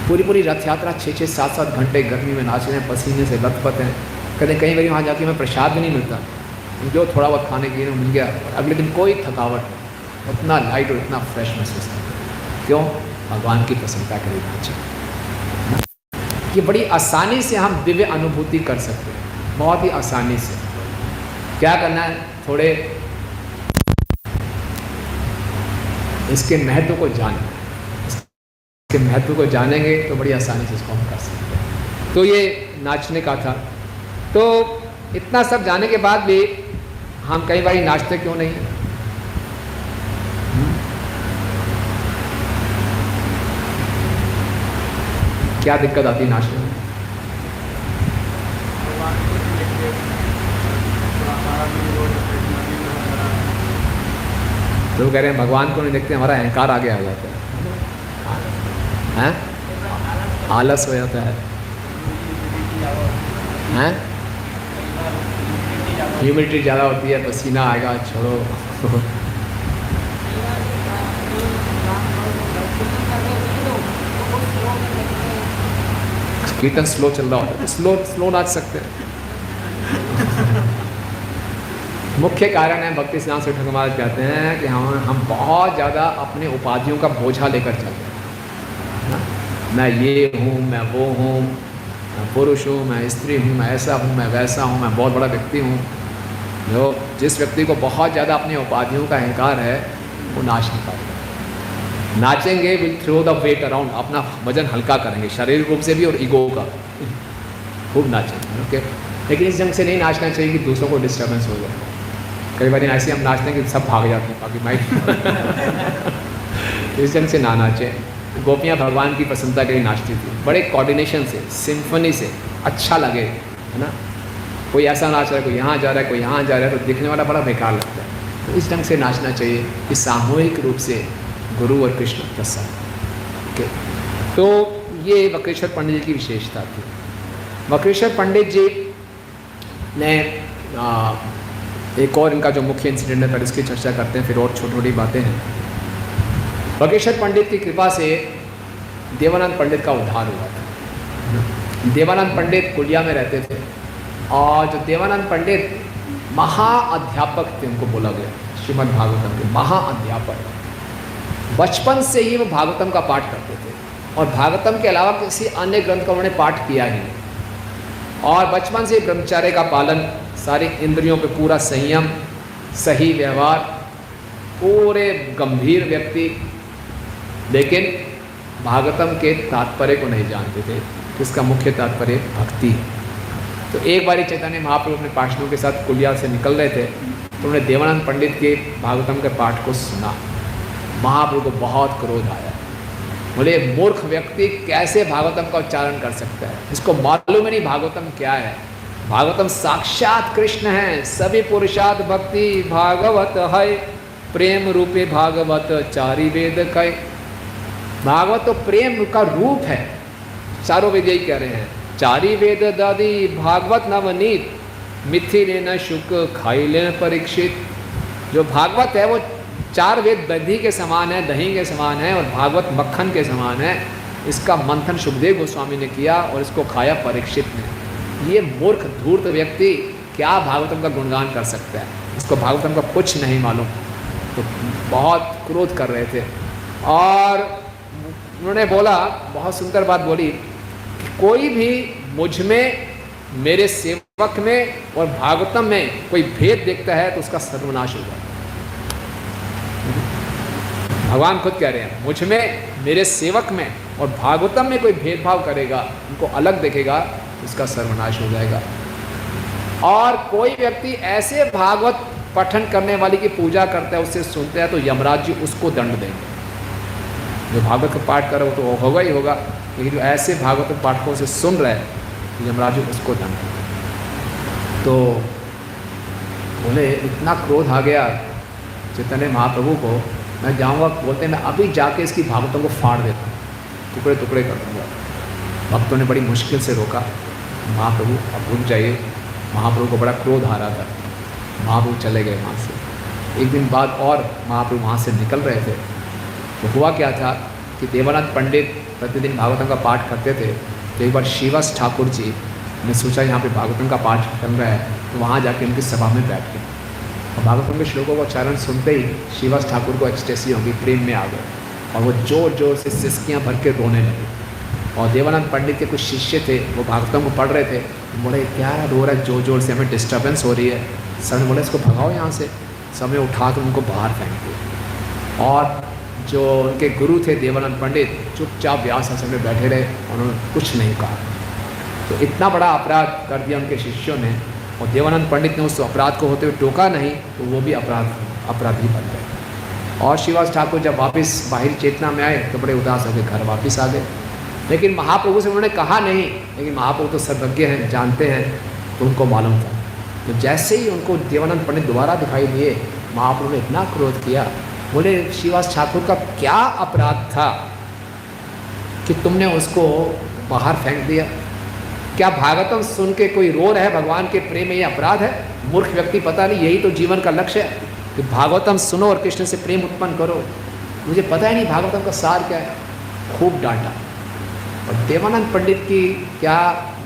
पूरी रथ यात्रा 6-6, 7-7 घंटे गर्मी में नाच रहे हैं, पसीने से लथपथ हैं। कहते कई बार वहाँ जाके हमें प्रसाद भी नहीं मिलता, जो थोड़ा बहुत खाने के लिए मिल गया, अगले दिन कोई थकावट नहीं, उतना लाइट और इतना फ्रेश महसूस करते। क्यों? भगवान की प्रसन्नता के लिए नाचे। ये बड़ी आसानी से हम दिव्य अनुभूति कर सकते हैं, बहुत ही आसानी से। क्या करना है? थोड़े इसके महत्व को जानें, इसके महत्व को जानेंगे तो बड़ी आसानी से इसको हम कर सकते हैं। तो ये नाचने का था। तो इतना सब जाने के बाद भी हम कई बार नाचते क्यों नहीं? क्या दिक्कत आती है नाचने में? तो कह रहे हैं भगवान को नहीं देखते, हमारा अहंकार आगे आ जाता है, आलस हो जाता है, ह्यूमिडिटी ज़्यादा होती है, पसीना आएगा, छोड़ो। कीर्तन स्लो चल रहा होता है, स्लो नाच सकते हैं। मुख्य कारण है, भक्ति सिद्धांत ठाकुर महाराज कहते हैं कि हम बहुत ज़्यादा अपने उपाधियों का बोझा लेकर चलते हैं। मैं ये हूँ, मैं वो हूँ, मैं पुरुष हूँ, मैं स्त्री हूँ, मैं ऐसा हूँ, मैं वैसा हूँ, मैं बहुत बड़ा व्यक्ति हूँ। जो जिस व्यक्ति को बहुत ज़्यादा अपनी उपाधियों का अहंकार है वो नाच नहीं पाएगा। नाचेंगे, will throw the weight around, अपना वजन हल्का करेंगे, शारीरिक रूप से भी और ईगो का, खूब नाचेंगे। ओके, लेकिन इस ढंग से नहीं नाचना चाहिए कि दूसरों को डिस्टर्बेंस हो जाए। कई बार ऐसे हम नाचते हैं कि सब भाग जाते हैं बाकी माइक। इस ढंग से ना नाचें। गोपियाँ भगवान की प्रसन्नता के लिए नाचती थी, बड़े कोऑर्डिनेशन से, सिम्फनी से, अच्छा लगे, है ना। कोई ऐसा नाच रहा है, कोई यहाँ जा रहा है, कोई यहाँ जा रहा है, तो दिखने वाला बड़ा बेकार लगता है। तो इस ढंग से नाचना चाहिए कि सामूहिक रूप से गुरु और कृष्ण प्रसन्न। ओके, तो ये वक्रेश्वर पंडित जी की विशेषता थी। वक्रेश्वर पंडित जी ने एक और इनका जो मुख्य इंसिडेंट है, पर इसकी चर्चा करते हैं, फिर और छोटी छोटी बातें हैं। वक्रेश्वर पंडित की कृपा से देवानंद पंडित का उद्धार हुआ था। देवानंद पंडित कुलिया में रहते थे, और जो देवानंद पंडित महाअध्यापक थे, उनको बोला गया श्रीमद् भागवतम के महाअध्यापक। बचपन से ही वो भागवतम का पाठ करते थे, और भागवतम के अलावा किसी अन्य ग्रंथ का उन्होंने पाठ किया ही नहीं। और बचपन से ब्रह्मचर्य का पालन, सारी इंद्रियों पे पूरा संयम, सही व्यवहार, पूरे गंभीर व्यक्ति, लेकिन भागवतम के तात्पर्य को नहीं जानते थे। इसका मुख्य तात्पर्य भक्ति है। तो एक बारी चैतन्य महाप्रभु अपने पार्षदों के साथ कुलिया से निकल रहे थे, तो उन्होंने देवानंद पंडित के भागवतम के पाठ को सुना। महाप्रभु को बहुत क्रोध आया, बोले मूर्ख व्यक्ति कैसे भागवतम का उच्चारण कर सकता है, इसको मालूम नहीं भागवतम क्या है। भागवतम साक्षात कृष्ण है, सभी पुरुषार्थ भक्ति भागवत है, प्रेम रूपे भागवत चारि वेद कहे। भागवत तो प्रेम का रूप है, चारों वेद यही कह रहे हैं। चारि वेद दादी भागवत नवनीत, मिथि लेना शुक खाई लेना परीक्षित। जो भागवत है वो चार वेद दही के समान है, दही के समान है, और भागवत मक्खन के समान है। इसका मंथन सुखदेव गोस्वामी ने किया और इसको खाया परीक्षित ने। ये मूर्ख धूर्त व्यक्ति क्या भागवतम का गुणगान कर सकता है, इसको भागवतम का कुछ नहीं मालूम। तो बहुत क्रोध कर रहे थे, और उन्होंने बोला, बहुत सुंदर बात बोली, कि कोई भी मुझ में, मेरे सेवक में और भागवतम में कोई भेद देखता है तो उसका सर्वनाश होगा। भगवान खुद कह रहे हैं, मुझ में, मेरे सेवक में और भागवतम में कोई भेदभाव करेगा, उनको अलग देखेगा, उसका सर्वनाश हो जाएगा। और कोई व्यक्ति ऐसे भागवत पठन करने वाली की पूजा करता है, उससे सुनता है, तो यमराज जी उसको दंड देंगे। जो भागवत का पाठ कर रहा हो तो होगा ही होगा, लेकिन जो ऐसे भागवत पाठकों से सुन रहे हैं तो यमराज जी उसको दंड देंगे। तो बोले इतना क्रोध आ गया चैतन्य महाप्रभु को, मैं जाऊँगा, बोलते मैं अभी जाके इसकी भागवतों को फाड़ देता हूँ, टुकड़े टुकड़े कर दूँगा। भक्तों ने बड़ी मुश्किल से रोका, महाप्रभु अब रुक जाइए। महाप्रभु को बड़ा क्रोध आ रहा था, महाप्रभु चले गए वहाँ से। एक दिन बाद और महाप्रभु वहाँ से निकल रहे थे, तो हुआ क्या था कि देवानंद पंडित प्रतिदिन भागवतम का पाठ करते थे। तो एक बार श्रीवास ठाकुर जी ने सोचा यहाँ पे भागवतम का पाठ चल रहा है, तो वहाँ जाके उनकी सभा में बैठ गए, और भागवतम के श्लोकों का उच्चारण सुनते ही श्रीवास ठाकुर को एक्सटेसी होगी, प्रेम में आ गए, और वो जोर जोर से सिसकियाँ भर के रोने लगे। और देवानंद पंडित के कुछ शिष्य थे, वो भागवतम को पढ़ रहे थे, बोले क्या रो रहा है जोर जोर से, हमें डिस्टर्बेंस हो रही है। सर ने बोले इसको भगाओ यहाँ से, समय उठा कर उनको बाहर फेंक दिया। और जो उनके गुरु थे देवानंद पंडित, चुपचाप व्यास आसन में बैठे रहे, उन्होंने कुछ नहीं कहा। तो इतना बड़ा अपराध कर दिया उनके शिष्यों ने, और देवानंद पंडित ने उस अपराध को होते हुए टोका नहीं, तो वो भी अपराधी बन गए। और श्रीवास ठाकुर जब वापस बाहरी चेतना में आए तो बड़े उदास होकर घर वापस आ गए। लेकिन महाप्रभु से उन्होंने कहा नहीं, लेकिन महाप्रभु तो सर्वज्ञ हैं, जानते हैं, तो उनको मालूम था। तो जैसे ही उनको देवानंद पंडित दोबारा दिखाई दिए, महाप्रभु ने इतना क्रोध किया बोले श्रीवास ठाकुर का क्या अपराध था कि तुमने उसको बाहर फेंक दिया? क्या भागवतम सुन के कोई रो रहा है भगवान के प्रेम में? ये अपराध है? मूर्ख व्यक्ति, पता नहीं यही तो जीवन का लक्ष्य है कि भागवतम सुनो और कृष्ण से प्रेम उत्पन्न करो। मुझे पता ही नहीं भागवतम का सार क्या है। खूब डांटा। और देवानंद पंडित की क्या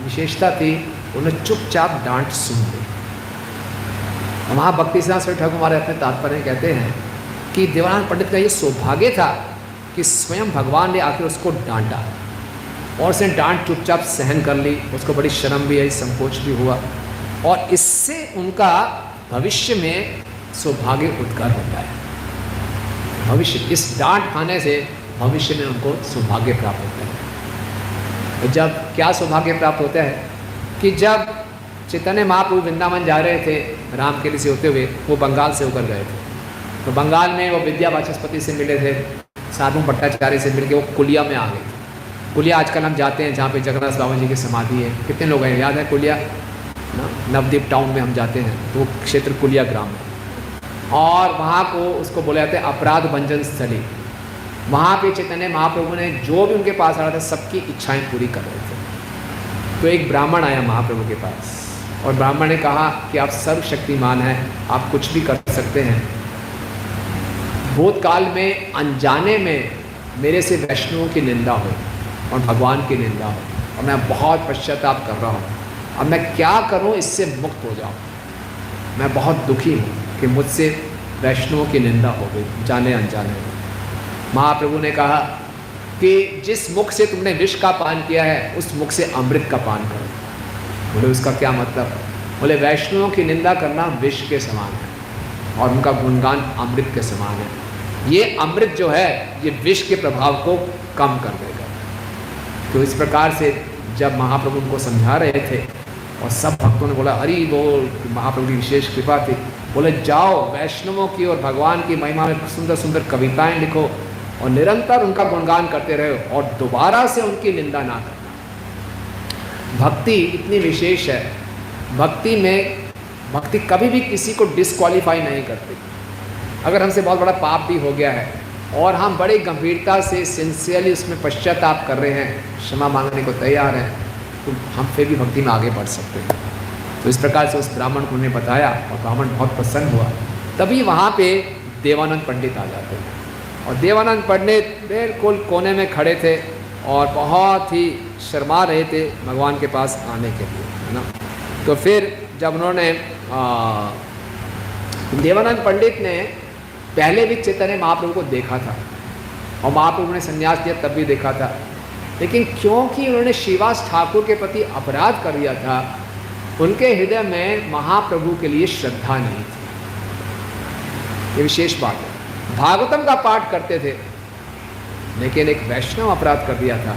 विशेषता थी, उन्हें चुपचाप डांट सुन ली। वहाँ भक्ति सिद्धांत सरस्वती ठाकुर हमारे अपने तात्पर्य कहते हैं कि देवानंद पंडित का ये सौभाग्य था कि स्वयं भगवान ने आकर उसको डांटा और उसने डांट चुपचाप सहन कर ली। उसको बड़ी शर्म भी आई, संकोच भी हुआ, और इससे उनका भविष्य में सौभाग्य उद्गार होता है। भविष्य, इस डांट खाने से भविष्य में उनको सौभाग्य प्राप्त होता है। तो जब क्या सौभाग्य प्राप्त होता है कि जब चैतन्य महाप्रभु वृंदावन जा रहे थे राम के लिए से होते हुए, वो बंगाल से होकर गए थे। तो बंगाल में वो विद्या वाचस्पति से मिले थे, साधु भट्टाचार्य से मिलकर वो कुलिया में आ गए थे। कुलिया आजकल हम जाते हैं जहाँ पे जगन्नाथ बाबा जी की समाधि है। कितने लोग हैं, याद है कुलिया ना? नवद्वीप टाउन में हम जाते हैं तो वो क्षेत्र कुलिया ग्राम है, और वहाँ को उसको बोला जाता है अपराध भंजन स्थली। वहाँ पे चैतन्य महाप्रभु ने जो भी उनके पास आ रहा था सबकी इच्छाएं पूरी कर रहे थे। तो एक ब्राह्मण आया महाप्रभु के पास और ब्राह्मण ने कहा कि आप सर्वशक्तिमान हैं, आप कुछ भी कर सकते हैं। भूतकाल में अनजाने में मेरे से वैष्णवों की निंदा हो और भगवान की निंदा हो, और मैं बहुत पश्चाताप कर रहा हूँ। अब मैं क्या करूँ इससे मुक्त हो जाऊँ? मैं बहुत दुखी हूँ कि मुझसे वैष्णवों की निंदा हो गई जाने अनजाने में। महाप्रभु ने कहा कि जिस मुख से तुमने विष का पान किया है उस मुख से अमृत का पान करो। बोले उसका क्या मतलब? बोले वैष्णवों की निंदा करना विष के समान है और उनका गुणगान अमृत के समान है। ये अमृत जो है ये विष के प्रभाव को कम कर देगा। तो इस प्रकार से जब महाप्रभु उनको समझा रहे थे और सब भक्तों ने बोला हरि बोल, महाप्रभु की विशेष कृपा थी। बोले जाओ वैष्णवों की और भगवान की महिमा में सुंदर सुंदर कविताएं लिखो और निरंतर उनका गुणगान करते रहो और दोबारा से उनकी निंदा ना करना। भक्ति इतनी विशेष है, भक्ति में भक्ति कभी भी किसी को डिस्क्वालीफाई नहीं करती। अगर हमसे बहुत बड़ा पाप भी हो गया है और हम बड़ी गंभीरता से सिंसियरली उसमें पश्चाताप कर रहे हैं, क्षमा मांगने को तैयार हैं, तो हम फिर भी भक्ति में आगे बढ़ सकते हैं। तो इस प्रकार से उस ब्राह्मण को उन्हें बताया और ब्राह्मण बहुत प्रसन्न हुआ। तभी वहाँ पे देवानंद पंडित आ जाते हैं और देवानंद पंडित बिल्कुल कोने में खड़े थे और बहुत ही शर्मा रहे थे भगवान के पास आने के लिए, है ना। तो फिर जब उन्होंने देवानंद पंडित ने पहले भी चैतन्य महाप्रभु को देखा था और महाप्रभु ने संन्यास दिया तब भी देखा था, लेकिन क्योंकि उन्होंने श्रीवास ठाकुर के प्रति अपराध कर दिया था, उनके हृदय में महाप्रभु के लिए श्रद्धा नहीं थी। ये विशेष बात है। भागवतम का पाठ करते थे लेकिन एक वैष्णव अपराध कर दिया था,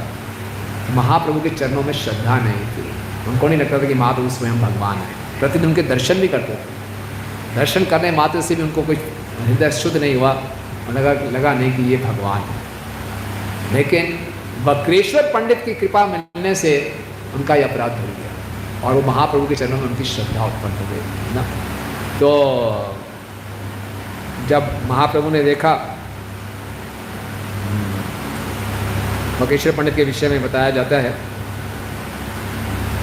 महाप्रभु के चरणों में श्रद्धा नहीं थी। उनको नहीं लगता था कि महाप्रभु स्वयं भगवान है। प्रतिदिन उनके दर्शन भी करते थे, दर्शन करने मात्र से भी उनको कोई हृदय शुद्ध नहीं हुआ और लगा नहीं कि ये भगवान है। लेकिन वक्रेश्वर पंडित की कृपा मिलने से उनका ये अपराध हो गया और वो महाप्रभु के चरणों में उनकी श्रद्धा उत्पन्न हो गई, है ना। तो जब महाप्रभु ने देखा, वक्रेश्वर पंडित के विषय में बताया जाता है,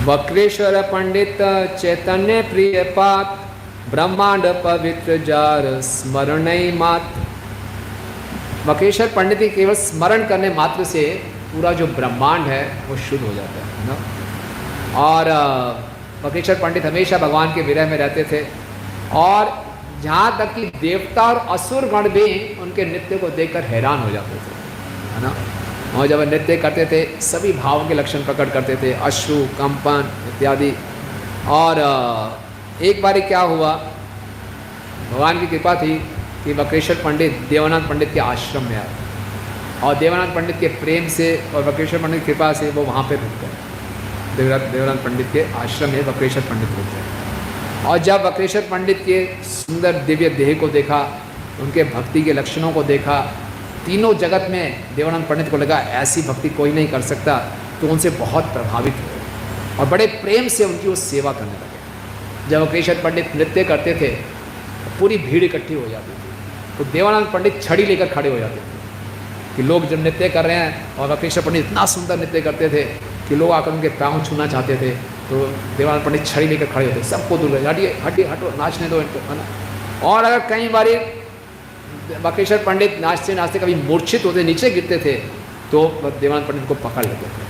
वक्रेश्वर पंडित चैतन्य प्रिय पात, ब्रह्मांड पवित्र जार स्मरण मात। वक्रेश्वर पंडित की केवल स्मरण करने मात्र से पूरा जो ब्रह्मांड है वो शुद्ध हो जाता है ना। और वक्रेश्वर पंडित हमेशा भगवान के विरह में रहते थे और जहाँ तक कि देवता और असुर गण भी उनके नृत्य को देखकर हैरान हो जाते थे, है ना। और जब नृत्य करते थे सभी भावों के लक्षण प्रकट करते थे, अश्रु, कंपन इत्यादि। और एक बार क्या हुआ, भगवान की कृपा थी कि वक्रेश्वर पंडित देवानंद पंडित के आश्रम में आए और देवानंद पंडित के प्रेम से और वक्रेश्वर पंडित की कृपा से वो वहाँ पे रुक गए। देवानंद पंडित के आश्रम में वक्रेश्वर पंडित रुक गए और जब वक्रेश्वर पंडित के सुंदर दिव्य देह को देखा, उनके भक्ति के लक्षणों को देखा, तीनों जगत में देवानंद पंडित को लगा ऐसी भक्ति कोई नहीं कर सकता, तो उनसे बहुत प्रभावित हुए और बड़े प्रेम से उनकी वो सेवा करने लगे। जब वक्रेश्वर पंडित नृत्य करते थे पूरी भीड़ इकट्ठी हो जाती थी तो देवानंद पंडित छड़ी लेकर खड़े हो जाते थे कि लोग जब नृत्य कर रहे हैं, और वकीशेश्वर पंडित इतना सुंदर नृत्य करते थे कि लोग आकर उनके पाँव छूना चाहते थे, तो देवानंद पंडित छड़ी लेकर खड़े होते, सबको दूर हटिए हटिए हटो, नाचने दो इनको, है ना। और अगर कई बार वकीशेश्वर पंडित नाचते नाचते कभी मूर्छित होते, नीचे गिरते थे, तो देवानंद पंडित को पकड़ लेते थे।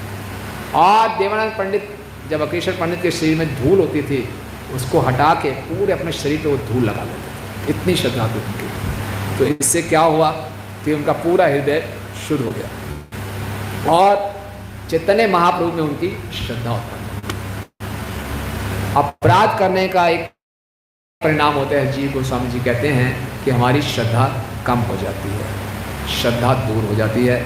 और देवानंद पंडित जब वकीशेश्वर पंडित के शरीर में धूल होती थी, उसको हटा के पूरे अपने शरीर पे वो धूल लगा लेते थे, इतनी श्रद्धा थी उनकी। तो इससे क्या हुआ कि उनका पूरा हृदय शुद्ध हो गया और चैतन्य महाप्रभु में उनकी श्रद्धा उत्पन्न हुई। अपराध करने का एक परिणाम होता है, जी गोस्वामी जी कहते हैं कि हमारी श्रद्धा कम हो जाती है, श्रद्धा दूर हो जाती है,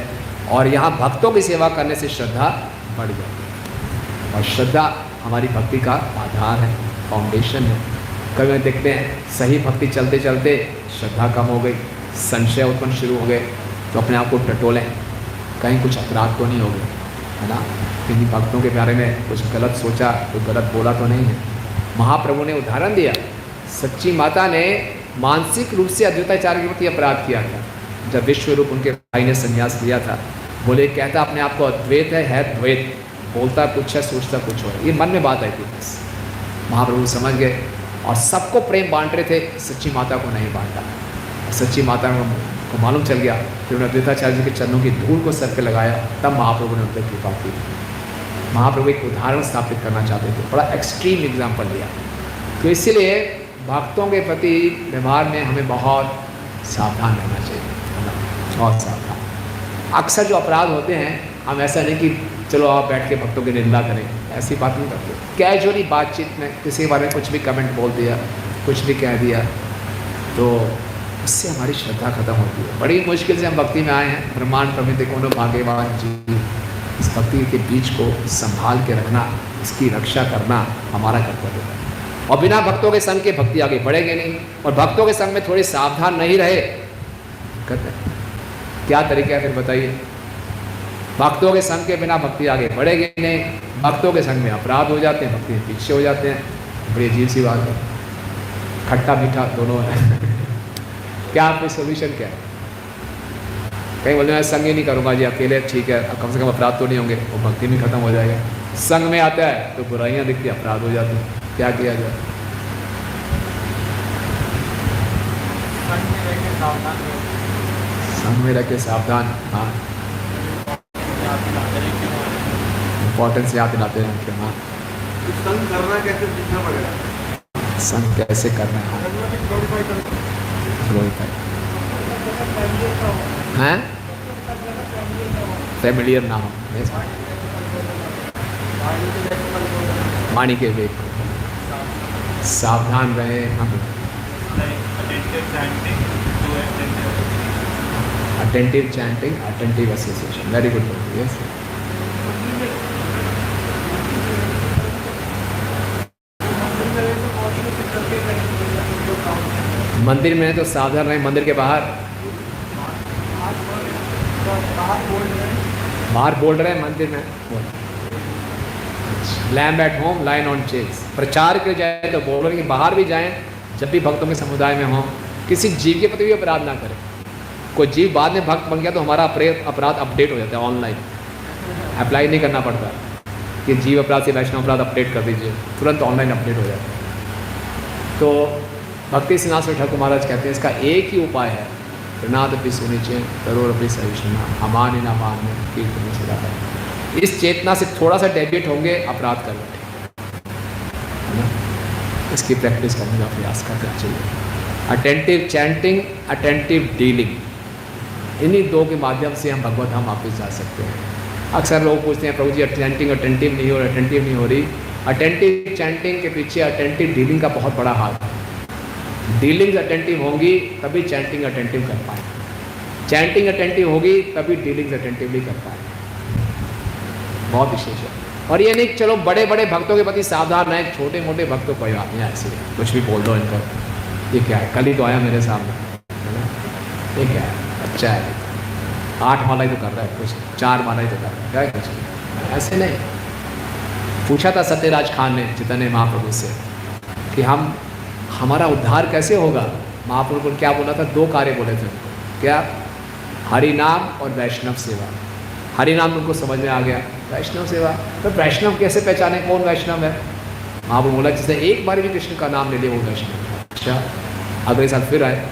और यहाँ भक्तों की सेवा करने से श्रद्धा बढ़ जाती है। और श्रद्धा हमारी भक्ति का आधार है, फाउंडेशन है। कभी देखते हैं सही भक्ति चलते चलते श्रद्धा कम हो गई, संशय उत्पन्न शुरू हो गए, तो अपने आप को टटोलें, कहीं कुछ अपराध तो नहीं हो गए, है ना, किन्हीं भक्तों के बारे में कुछ गलत सोचा, कुछ गलत बोला तो नहीं है। महाप्रभु ने उदाहरण दिया, सच्ची माता ने मानसिक रूप से अद्वैताचार्य के प्रति अपराध किया था। जब विश्वरूप उनके भाई ने संन्यास लिया था, बोले कहता अपने आप को अद्वैत है द्वैत, बोलता कुछ है सोचता कुछ हो, ये मन में बात आई थी। बस महाप्रभु समझ गए और सबको प्रेम बांट रहे थे, सच्ची माता को नहीं बांटा। सच्ची माता को मालूम चल गया, फिर उन्होंने अद्वैताचार्य जी के चरणों की धूल को सर पे लगाया, तब महाप्रभु ने उन पर कृपा की। महाप्रभु एक उदाहरण स्थापित करना चाहते थे, बड़ा एक्सट्रीम एग्जाम्पल दिया। तो इसीलिए भक्तों के प्रति व्यवहार में हमें बहुत सावधान रहना चाहिए, बहुत सावधान। अक्सर जो अपराध होते हैं, हम ऐसा नहीं कि चलो आप बैठ के भक्तों की निंदा करें, ऐसी बात नहीं करते। कैजुअली बातचीत में किसी के बारे में कुछ भी कमेंट बोल दिया, कुछ भी कह दिया, तो उससे हमारी श्रद्धा खत्म होती है। बड़ी मुश्किल से हम भक्ति में आए हैं, ब्रह्मांड प्रमित कोनो भाग्यवान जी, इस भक्ति के बीज को संभाल के रखना, इसकी रक्षा करना हमारा कर्तव्य है। और बिना भक्तों के संग के भक्ति आगे बढ़ेगी नहीं, और भक्तों के संग में थोड़ी सावधान नहीं रहे, क्या तरीका है फिर बताइए। भक्तों के संग के बिना भक्ति आगे बढ़ेगी नहीं, भक्तों के संग में अपराध हो जाते हैं, भक्ति में पीछे हो जाते हैं। बड़ी अजीब सी बात है, खट्टा मीठा दोनों है। क्या आपके सोल्यूशन क्या है? कहीं बोलते मैं संग ही नहीं करूँगा जी, अकेले ठीक है, कम से कम अपराध तो नहीं होंगे, वो भक्ति में खत्म हो जाएगा। संग में आता है तो बुराइयाँ दिखती, अपराध हो जाते हैं, क्या किया जाए? संग में रह के सावधान, हाँ, इम्पोर्टेंस याद दिलाते हैं कि हाँ संग करना कैसे सीखना पड़ेगा, संग कैसे करना है, हैं फैमिलियर ना हो, वाणी के वेग, सावधान रहे हम। Attentive chanting, attentive association, very good, yes. मंदिर में तो सावधान रहे, मंदिर के बाहर बोल रहे हैं, मंदिर में lamb at home line on chairs. प्रचार के जाए तो बोल रहे हैं कि बाहर भी जाएं, जब भी भक्तों के समुदाय में हों, किसी जीव के प्रति भी अपराध ना करें। कोई जीव बाद में भक्त बन गया तो हमारा अपराध अपडेट हो जाता है, ऑनलाइन अप्लाई नहीं करना पड़ता कि जीव अपराध से वैष्णव अपराध अपडेट कर दीजिए, तुरंत ऑनलाइन अपडेट हो जाता है। तो भक्ति सिन्हास में ठाकुर महाराज कहते हैं इसका एक ही उपाय है, प्रणाद अपनी सुनिचे तरोर अपनी सहिष्णुना अमान ही नामान में कीर्तन सदा है। इस चेतना से थोड़ा सा डेविएट होंगे, अपराध कर बैठे, है ना। इसकी प्रैक्टिस करने का प्रयास करना चाहिए। अटेंटिव चैंटिंग, अटेंटिव डीलिंग, इन्हीं दो के माध्यम से हम भगवत धाम वापस जा सकते हैं। अक्सर लोग पूछते हैं प्रभु जी चैंटिंग अटेंटिव नहीं हो रही, अटेंटिव नहीं हो रही। अटेंटिव चैंटिंग के पीछे अटेंटिव डीलिंग का बहुत बड़ा हाथ है। डीलिंग अटेंटिव होंगी तभी चैंटिंग अटेंटिव कर पाएंगे, चैंटिंग अटेंटिव होगी तभी डीलिंग अटेंटिवली कर पाएंगे। बहुत विशेष है। और ये नहीं चलो बड़े बड़े भक्तों के प्रति सावधान रहें, छोटे मोटे भक्तों कोई बात नहीं, ऐसे कुछ भी बोल दो इनको, ये क्या है, कल ही तो आया मेरे सामने, है ना, ये क्या है, अच्छा है, 8 माला ही तो कर रहा है, कुछ 4 माला ही तो कर रहा है, क्या है, कुछ ऐसे नहीं। पूछा था सत्यराज खान ने चैतन्य महाप्रभु से कि हमारा उद्धार कैसे होगा। महाप्रभु को क्या बोला था? 2 कार्य बोले थे उनको। क्या? हरि नाम और वैष्णव सेवा। हरि नाम उनको समझ में आ गया, वैष्णव सेवा तो वैष्णव कैसे पहचाने कौन वैष्णव है? महाप्रभु बोला जिसने एक बार भी कृष्ण का नाम ले लिया वो वैष्णव है। अच्छा, अगले साल फिर आए,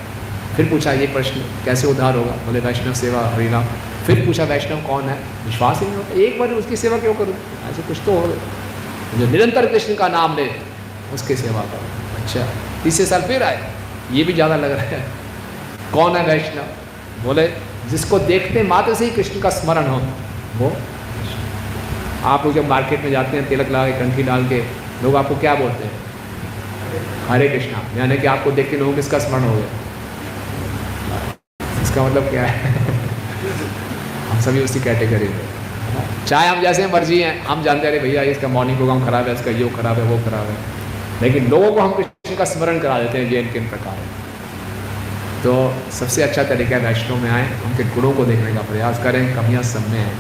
फिर पूछा ये प्रश्न कैसे उद्धार होगा? बोले वैष्णव सेवा हरि नाम। फिर पूछा वैष्णव कौन है? विश्वास ही नहीं होता, एक बार उसकी सेवा क्यों करूँ? ऐसे कुछ तो हो, जो निरंतर कृष्ण का नाम ले उसकी सेवा करो। अच्छा, तीसरे साल फिर आए, ये भी ज़्यादा लग रहा है, कौन है वैष्णव? बोले जिसको देखते मात्र से ही कृष्ण का स्मरण हो वो। आप लोग जब मार्केट में जाते हैं तिलक लगा के कंठी डाल के, लोग आपको क्या बोलते हैं? हरे कृष्णा, यानी कि आपको देख के लोगों को इसका स्मरण हो गया। इसका मतलब क्या है? हम सभी उसी कैटेगरी में, चाहे हम जैसे मर्जी हैं, हम जानते हैं अरे भैया इसका मॉर्निंग प्रोग्राम खराब है, इसका ये खराब है वो खराब है, लेकिन लोगों को हम कृष्ण का स्मरण करा देते हैं ये किन प्रकार है। तो सबसे अच्छा तरीका है वैष्णव में आए, उनके गुणों को देखने का प्रयास करें। कमियां सब में हैं,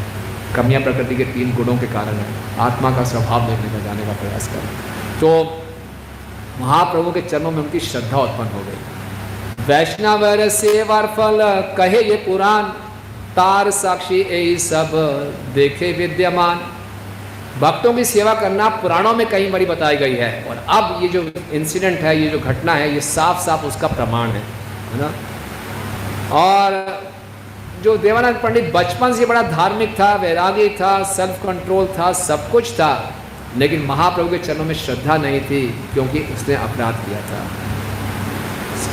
कमियां प्रकृति के 3 गुणों के कारण है। आत्मा का स्वभाव देखने का जाने का प्रयास करें। तो महाप्रभु के चरणों में उनकी श्रद्धा उत्पन्न हो गई। वैष्णव सेवा फल कहे ये पुराण, तार साक्षी यही सब देखे विद्यमान। भक्तों की सेवा करना पुराणों में कई बारी बताई गई है, और अब ये जो इंसिडेंट है, ये जो घटना है, ये साफ साफ उसका प्रमाण है ना। और जो देवानंद पंडित बचपन से बड़ा धार्मिक था, वैरागी था, सेल्फ कंट्रोल था, सब कुछ था, लेकिन महाप्रभु के चरणों में श्रद्धा नहीं थी क्योंकि उसने अपराध किया था।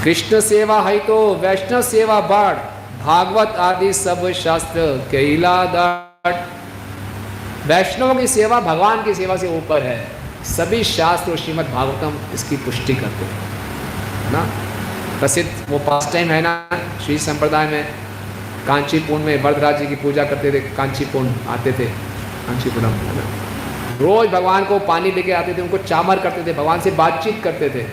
कृष्ण सेवा है तो वैष्णव सेवा बाढ़, भागवत आदि सब शास्त्र कैला दाट। वैष्णवों की सेवा भगवान की सेवा से ऊपर है। सभी शास्त्र और श्रीमद् भागवतम इसकी पुष्टि करते हैं ना। प्रसिद्ध वो पास टाइम है ना श्री संप्रदाय में, कांचीपुरम में वरदराज जी की पूजा करते थे, कांचीपुरम आते थे, कांचीपुरम है ना, रोज भगवान को पानी लेके आते थे, उनको चामर करते थे, भगवान से बातचीत करते थे।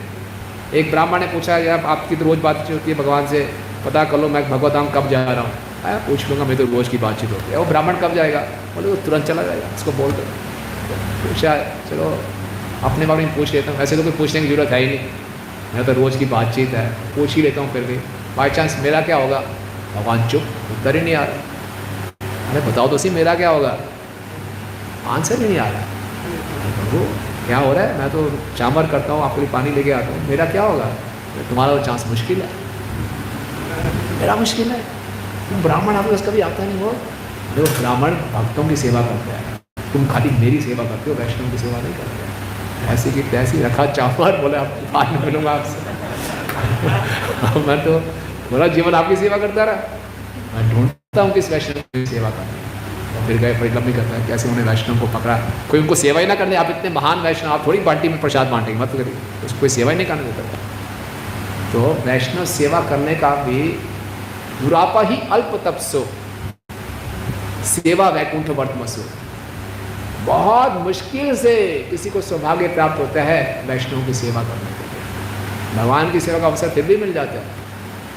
एक ब्राह्मण ने पूछा यार आपकी तो रोज बातचीत होती है भगवान से, पता कर लो मैं भगवत धाम कब जा रहा हूँ। आया पूछ लूँगा, मैं तो रोज़ की बातचीत होती है। वो ब्राह्मण कब जाएगा? बोले वो तुरंत चला जाएगा, उसको बोल दो। पूछा चलो अपने बारे में पूछ लेता हूँ, ऐसे तो कोई पूछने की जरूरत है ही नहीं, मैं तो रोज़ की बातचीत है, पूछ ही लेता हूँ। फिर भी बाई चांस मेरा क्या होगा? भगवान चुप, उत्तर ही नहीं आ रहा। अरे बताओ तो सही मेरा क्या होगा? आंसर ही नहीं आ रहा। प्रभु क्या हो रहा है? मैं तो चामर करता हूँ, आपके लिए पानी लेके आता हूँ, मेरा क्या होगा? तुम्हारा तो चांस मुश्किल है, मेरा मुश्किल है। तुम ब्राह्मण आपको कभी आता नहीं हो? जो ब्राह्मण भक्तों की सेवा करते हैं, तुम खाली मेरी सेवा करते हो, वैष्णव की सेवा नहीं करते। ऐसी की तैसी रखा चामर, बोले आप बाद में मिलूंगा आपसे। मैं तो बोला जीवन आपकी सेवा करता रहा, मैं ढूंढता हूँ किस वैष्णव की सेवा करनी। तो फिर गए परिक्रम भी करता है, कैसे उन्हें वैष्णव को पकड़ा। कोई उनको सेवा ही ना करने, आप इतने महान वैष्णव, आप थोड़ी बाल्टी में प्रसाद बांटेंगे, मत करिए, उसको कोई सेवा ही नहीं करने देता। तो वैष्णव सेवा करने का भी दुरापा ही अल्प तपसो, सेवा वैकुंठ वर्तमसो। बहुत मुश्किल से किसी को सौभाग्य प्राप्त होता है वैष्णव की सेवा करने के लिए। भगवान की सेवा का अवसर फिर भी मिल जाता है,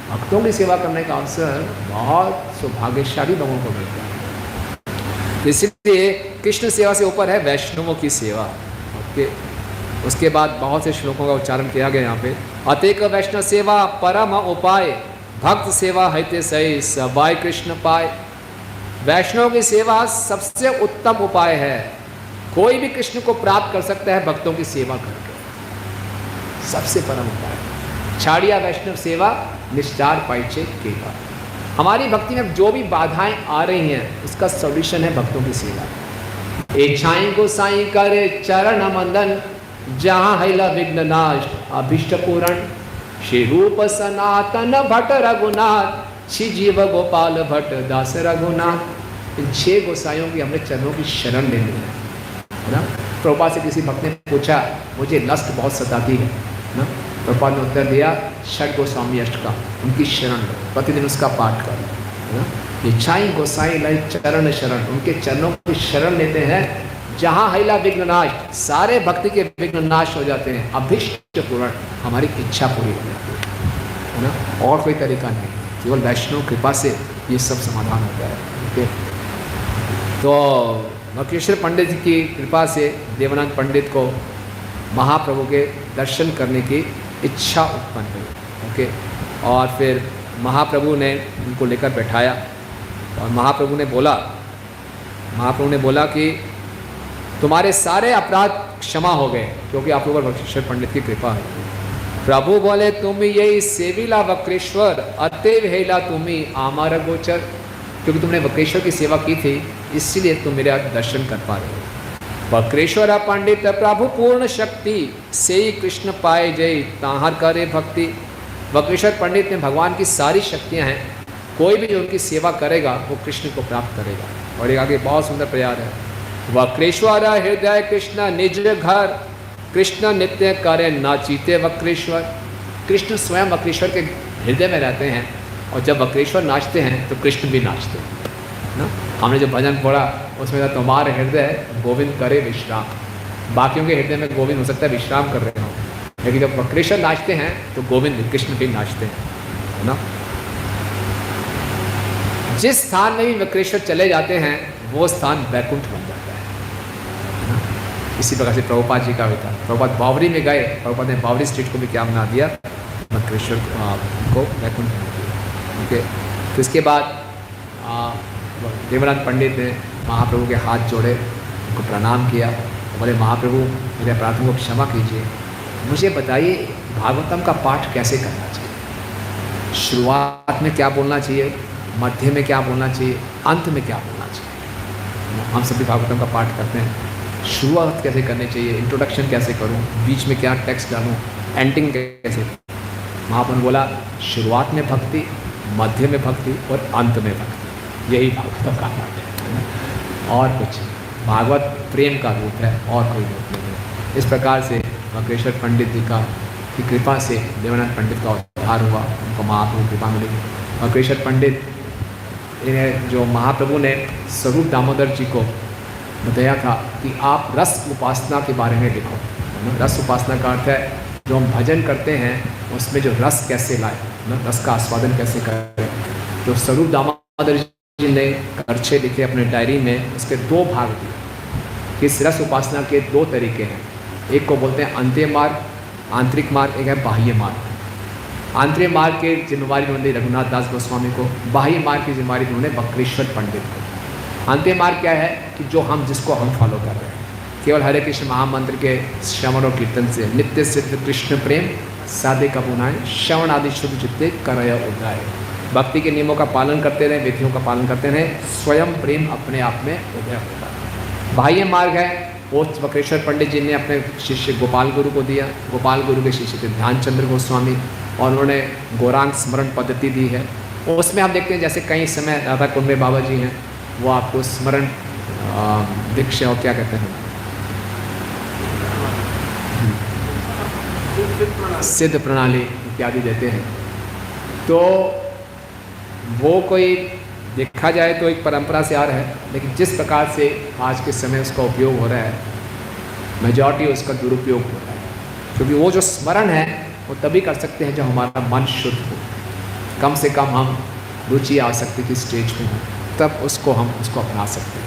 भक्तों की सेवा करने का अवसर बहुत सौभाग्यशाली लोगों को मिलता है। इसलिए कृष्ण सेवा से ऊपर है वैष्णवों की सेवा। ओके, उसके बाद बहुत से श्लोकों का उच्चारण किया गया यहाँ पे। अतेक वैष्णव सेवा परम उपाय, भक्त सेवा हैते सही सबाई कृष्ण पाए। वैष्णव की सेवा सबसे उत्तम उपाय है, कोई भी कृष्ण को प्राप्त कर सकता है भक्तों की सेवा करके, सबसे परम उपाय। छाड़िया वैष्णव सेवा निश्चार पाइचे केवा। हमारी भक्ति में जो भी बाधाएं आ रही हैं उसका सॉल्यूशन है भक्तों की सेवा। इच्छाएं को साईं करे चरण मंदन, जहाँ हैला विघ्न नाश अभिष्ट पूरण। श्री रूप सनातन भट्ट रघुनाथ, श्री जीव गोपाल भट्ट दास रघुनाथ। इन 6 गोसाइयों की हमने चरणों की शरण लेनी है ना। प्रभुपाद से किसी भक्त ने पूछा मुझे लस्ट बहुत सताती है ना, प्रभुपाद ने उत्तर दिया षट गोस्वामी अष्टकम उनकी शरण लो, प्रतिदिन उसका पाठ करो है ना। इच्छाई गोसाई लाई चरण शरण, उनके चरणों की शरण लेते हैं जहाँ हैला विघ्न नाश, सारे भक्ति के विघ्न नाश हो जाते हैं। अभिष्ट पूर्ण, हमारी इच्छा पूरी हो जाती है ना। और कोई तरीका नहीं, केवल वैष्णव कृपा से ये सब समाधान होता है। ओके, तो भक्तेश्वर पंडित जी की कृपा से देवानंद पंडित को महाप्रभु के दर्शन करने की इच्छा उत्पन्न हुई। ओके, और फिर महाप्रभु ने उनको लेकर बैठाया और महाप्रभु ने बोला कि तुम्हारे सारे अपराध क्षमा हो गए क्योंकि आप लोगों पर वक्रेश्वर पंडित की कृपा है। प्रभु बोले तुम यही सेविला वक्रेश्वर अतएव हेला तुम्ही आमार गोचर, क्योंकि तुमने वक्रेश्वर की सेवा की थी इसीलिए तुम मेरा दर्शन कर पा रहे हो। वक्रेश्वर पंडित प्रभु पूर्ण शक्ति से ही कृष्ण पाए जय ताहर करे भक्ति। वक्रेश्वर पंडित में भगवान की सारी शक्तियाँ हैं, कोई भी जो उनकी सेवा करेगा वो कृष्ण को प्राप्त करेगा। और एक आगे बहुत सुंदर प्रयास है, वक्रेश्वर हृदय कृष्ण निज घर, कृष्ण नित्य करे नाचीते वक्रेश्वर। कृष्ण स्वयं वक्रेश्वर के हृदय में रहते हैं और जब वक्रेश्वर नाचते हैं तो कृष्ण भी नाचते हैं ना। हमने जो भजन पढ़ा उसमें था तुम्हारे हृदय गोविंद करे विश्राम। बाकियों के हृदय में गोविंद हो सकता है विश्राम कर रहे हो, लेकिन जब वक्रेश्वर नाचते हैं तो गोविंद कृष्ण भी नाचते हैं, है ना। जिस स्थान में भी वक्रेश्वर चले जाते हैं वो स्थान वैकुंठ बन जाता है ना। इसी प्रकार से प्रभुपाद जी का भी था, प्रभुपाद बावरी में गए, प्रभुपाद ने बावरी स्ट्रीट को भी क्या बना दिया, वक्रेश्वर को वैकुंठ बना दिया। ओके, तो इसके बाद देवनाथ पंडित ने महाप्रभु के हाथ जोड़े, उनको प्रणाम किया, बोले महाप्रभु मेरे अपराधों को क्षमा कीजिए, मुझे बताइए भागवतम का पाठ कैसे करना चाहिए। शुरुआत में क्या बोलना चाहिए, मध्य में क्या बोलना चाहिए, अंत में क्या बोलना चाहिए। हम सभी भागवतम का पाठ करते हैं, शुरुआत कैसे करनी चाहिए, इंट्रोडक्शन कैसे करूं, बीच में क्या टेक्स्ट डालूं, एंडिंग कैसे। महाप्रभु बोला शुरुआत में भक्ति, मध्य में भक्ति और अंत में भक्ति, यही भागवतम का पाठ है। और कुछ भागवत प्रेम का रूप है और कोई रूप नहीं है। इस प्रकार से वक्रेश्वर पंडित जी की कृपा से देवनाथ पंडित का उद्धार हुआ, उनको महाप्रभु कृपा मिली। वक्रेश्वर पंडित इन्हें जो महाप्रभु ने स्वरूप दामोदर जी को बताया था कि आप रस उपासना के बारे में लिखो। रस उपासना का अर्थ है जो हम भजन करते हैं उसमें जो रस कैसे लाए, रस का आस्वादन कैसे करें। जो स्वरूप दामोदर जी ने करछे लिखे अपने डायरी में, उसके 2 भाग दिए। इस रस उपासना के 2 तरीके हैं, एक को बोलते हैं अंत्य मार्ग, आंतरिक मार्ग, एक है बाह्य मार्ग। आंतरिक मार्ग के जिम्मेवारी उन्होंने रघुनाथ दास गोस्वामी को, बाह्य मार्ग की जिम्मेवारी उन्होंने वक्रेश्वर पंडित को। अंत्य मार्ग क्या है कि जो हम जिसको हम फॉलो कर रहे हैं, केवल हरे कृष्ण महामंत्र के श्रवण और कीर्तन से नित्य सिद्ध कृष्ण प्रेम साधे कबुनाए श्रवण आदि शुद्ध चित्ते करय उदाय। भक्ति के नियमों का पालन करते रहे, विधियों का पालन करते रहे, स्वयं प्रेम अपने आप में उदय होगा। बाह्य मार्ग है वो वक्रेश्वर पंडित जी ने अपने शिष्य गोपाल गुरु को दिया। गोपाल गुरु के शिष्य थे ध्यानचंद्र गोस्वामी और उन्होंने गौरांग स्मरण पद्धति दी है। उसमें हम देखते हैं जैसे कई समय राधा कुंड में बाबा जी हैं, वो आपको स्मरण दीक्षा और क्या कहते हैं सिद्ध प्रणाली इत्यादि देते हैं। तो वो कोई देखा जाए तो एक परंपरा से आ रहा है, लेकिन जिस प्रकार से आज के समय उसका उपयोग हो रहा है, मेजॉरिटी उसका दुरुपयोग हो रहा है। क्योंकि वो जो स्मरण है वो तभी कर सकते हैं जब हमारा मन शुद्ध हो, कम से कम हम रुचि आसक्ति की स्टेज पे हो, तब उसको अपना सकते हैं।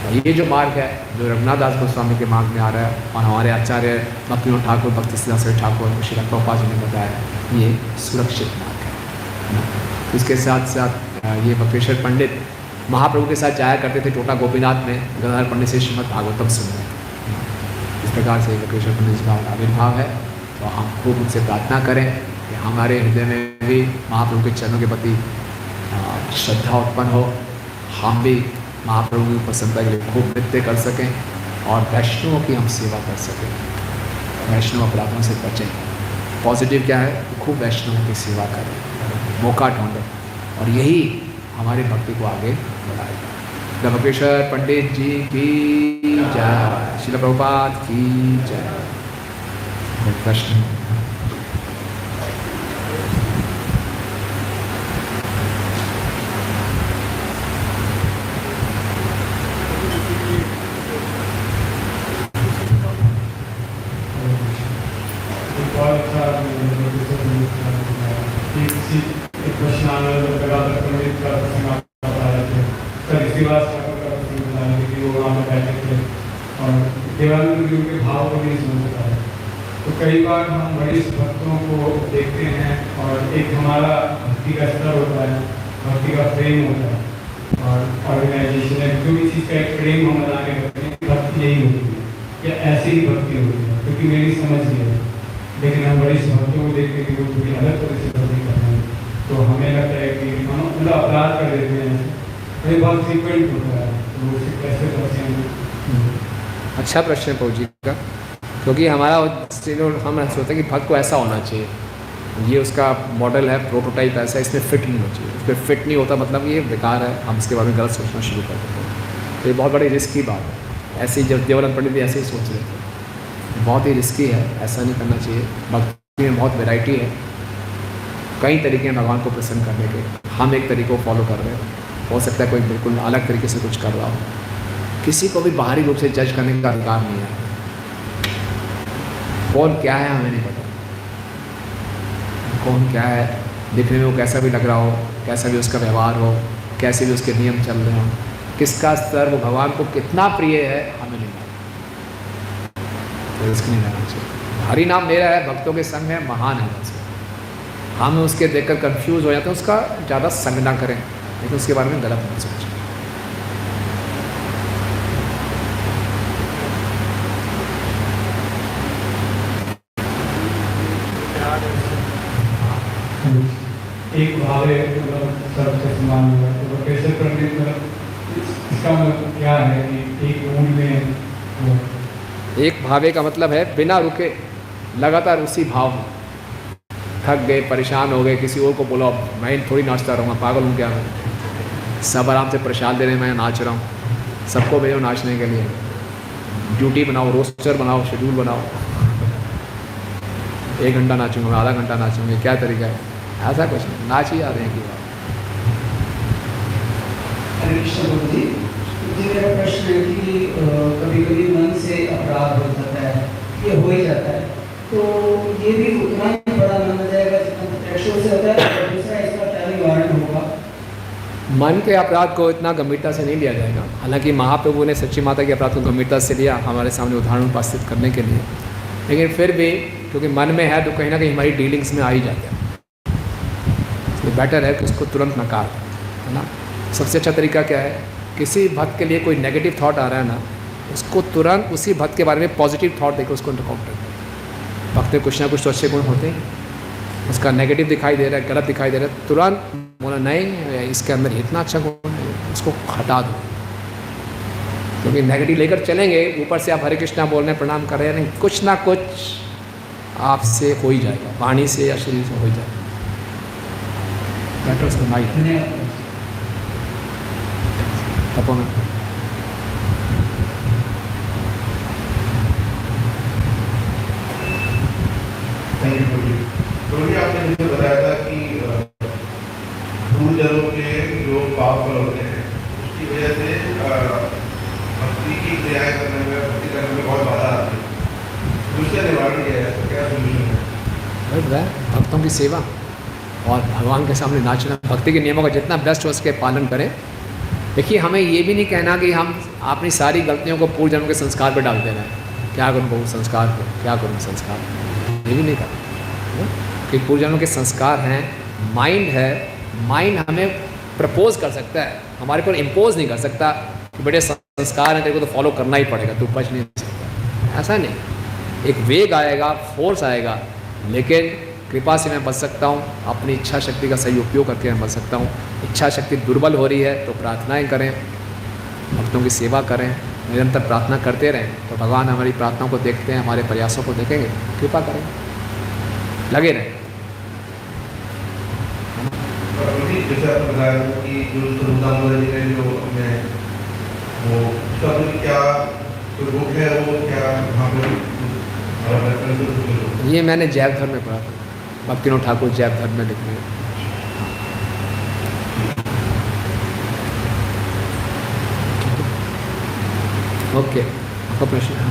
और ये जो मार्ग है जो रघुनाथ दास गोस्वामी के मार्ग में आ रहा है और हमारे आचार्य भक्तिविनोद ठाकुर, भक्ति सिद्धार्थ ठाकुर, श्री प्रभुपाद जी ने बताया, ये सुरक्षित मार्ग है। इसके साथ साथ ये वक्रेश्वर पंडित महाप्रभु के साथ जाया करते थे टोटा गोपीनाथ में, गंगाधर पंडित से श्रीमद् भागवतम सुनने। इस प्रकार से वक्रेश्वर पंडित का आविर्भाव है। तो हम खूब उनसे प्रार्थना करें कि हमारे हृदय में भी महाप्रभु के चरणों के प्रति श्रद्धा उत्पन्न हो, हम भी महाप्रभु की प्रसन्नता के लिए खूब नृत्य कर सकें और वैष्णवों की हम सेवा कर सकें, वैष्णव अपराधों से बचें। पॉजिटिव क्या है, खूब वैष्णवों की सेवा करें, मौका ढूंढें और यही हमारी भक्ति को आगे बढ़ाएगा। वक्रेश्वर पंडित जी की जय, श्रील प्रभुपाद की जय। प्रश्न तो कई बार हम वरिष्ठ भक्तों को देखते हैं और एक हमारा भक्ति का स्तर होता है, भक्ति का प्रेम होता है, और ऑर्गेनाइजेशन है जो भी चीज़ का एक प्रेम हम बनाने करते हैं, भक्ति यही होती है या ऐसी ही भक्ति होती है, क्योंकि मेरी समझ ये है। लेकिन हम वरिष्ठ भक्तों को देखते हैं कि वो थोड़ी अलग तरह से भक्ति कर रहे हैं, तो हमें लगता है कि हम मतलब अपराध कर देते हैं। तो ये बहुत फ्रीक्वेंट होता है, तो उसे कैसे बचें? अच्छा प्रश्न है प्रभु जी का, क्योंकि हमारा हम सोचते हैं कि भक्त को ऐसा होना चाहिए, ये उसका मॉडल है, प्रोटोटाइप ऐसा, इसमें फिट नहीं होना चाहिए। इसमें फिट नहीं होता मतलब ये बेकार है, हम इसके बारे में गलत सोचना शुरू कर देते हैं। तो ये बहुत बड़ी रिस्क की बात है। ऐसे ही जब देवानंद पंडित भी ऐसे ही सोच रहे थे, बहुत ही रिस्की है, ऐसा नहीं करना चाहिए। भक्ति में बहुत वैरायटी है, कई तरीके हैं भगवान को प्रसन्न करने के। हम एक तरीके को फॉलो कर रहे हैं, हो सकता है कोई बिल्कुल अलग तरीके से कुछ कर रहा हो। किसी को भी बाहरी रूप से जज करने का अधिकार नहीं है। कौन क्या है हमें नहीं पता, कौन क्या है, दिखने में वो कैसा भी लग रहा हो, कैसा भी उसका व्यवहार हो, कैसे भी उसके नियम चल रहे हों, किसका स्तर वो भगवान को कितना प्रिय है हमें नहीं पता, तो रिस्क नहीं लेना चाहिए। हरि नाम मेरा है, भक्तों के संग में महान है। बस हम उसके देखकर कंफ्यूज हो जाते हैं, उसका ज़्यादा संग ना करें, लेकिन उसके बारे में गलत नहीं सोचें। एक भाव है मतलब सबसे समान हुआ, तो कैसे करने मतलब इसका मतलब क्या है कि एक मूड में वो एक भावे का मतलब है बिना रुके लगातार उसी भाव में। थक गए, परेशान हो गए, किसी और को बोलो मैं थोड़ी नाचता रहूँगा, पागल हूँ क्या मैं? सब आराम से प्रसाद दे रहे हैं, मैं नाच रहा हूँ। सबको भेजो नाचने के लिए, ड्यूटी बनाओ, रोस्टर बनाओ, शेड्यूल बनाओ। 1 घंटा नाचूंगा, आधा घंटा नाचूंगे, क्या तरीका है? ऐसा कुछ नहीं, नाच ही आ रहे हैं की बात। हरे कृष्ण प्रभु जी, मेरा प्रश्न है कि कभी कभी मन से अपराध हो जाता है, ये हो ही जाता है, तो ये भी उतना ही बड़ा माना जाएगा जितना थ्रेशोल्ड से होता है, और दूसरा इसका क्या निवारण होगा? मन के अपराध को इतना गंभीरता से नहीं लिया जाएगा। हालांकि महाप्रभु ने सच्ची माता के अपराध को गंभीरता से लिया हमारे सामने उदाहरण उपस्थित करने के लिए, लेकिन फिर भी क्योंकि मन में है तो कहीं ना कहीं हमारी डीलिंग्स में आ ही जाता है। तो बेटर है कि उसको तुरंत नकार दें, है ना। सबसे अच्छा तरीका क्या है, किसी भक्त के लिए कोई नेगेटिव थॉट आ रहा है ना, उसको तुरंत उसी भक्त के बारे में पॉजिटिव थॉट देकर उसको काउंटर करें। भक्त में कुछ ना कुछ तो अच्छे गुण होते हैं, उसका नेगेटिव दिखाई दे रहा है, गलत दिखाई दे रहा है, तुरंत बोला नहीं इसके अंदर इतना अच्छा गुण है, उसको हटा दो। क्योंकि नेगेटिव लेकर चलेंगे, ऊपर से आप हरे कृष्णा बोल रहे हैं, प्रणाम कर रहे हैं, नहीं कुछ ना कुछ आपसे हो ही जाएगा, वाणी से या शरीर से हो ही जाएगा। बेटर उसको ना ही तपोना। तो ये आपने मुझे बताया था कि भूल-जलों के जो पाप फल होते हैं उसकी वजह से भक्ति की क्रियाएं करने में, भक्ति करने में बहुत बाधा आती है। उसका निवारण क्या है, तो क्या सोल्यूशन है? भक्तों की सेवा और भगवान के सामने नाचना, भक्ति के नियमों का जितना बेस्ट हो सके पालन करें। देखिए हमें ये भी नहीं कहना कि हम अपनी सारी गलतियों को पूर्व जन्म के संस्कार पर डाल दे रहे हैं। क्या करूँ बहु संस्कार को, क्या करूँ संस्कार, ये भी नहीं करना। कि पूर्व जन्म के संस्कार हैं, माइंड है, माइंड हमें प्रपोज कर सकता है, हमारे पर इम्पोज नहीं कर सकता कि बेटे संस्कार हैं तेरे को तो फॉलो करना ही पड़ेगा, तू बच नहीं सकता। ऐसा नहीं, एक वेग आएगा, फोर्स आएगा, लेकिन कृपा से मैं बच सकता हूँ, अपनी इच्छा शक्ति का सही उपयोग करके मैं बच सकता हूँ। इच्छा शक्ति दुर्बल हो रही है तो प्रार्थनाएं करें, भक्तों की सेवा करें, निरंतर प्रार्थना करते रहें, तो भगवान हमारी प्रार्थनाओं को देखते हैं, हमारे प्रयासों को देखेंगे, कृपा करेंगे, लगे रहें। जैसे आपने बताया कि जो सुरुदामोदर जी ने जो अपने वो उसका क्या जो बुक है वो क्या वहाँ पर ये मैंने जैव धर्म में पढ़ा था, भक्तिनाथ ठाकुर जैव धर्म में लिखे हैं। ओके, आपका प्रश्न है?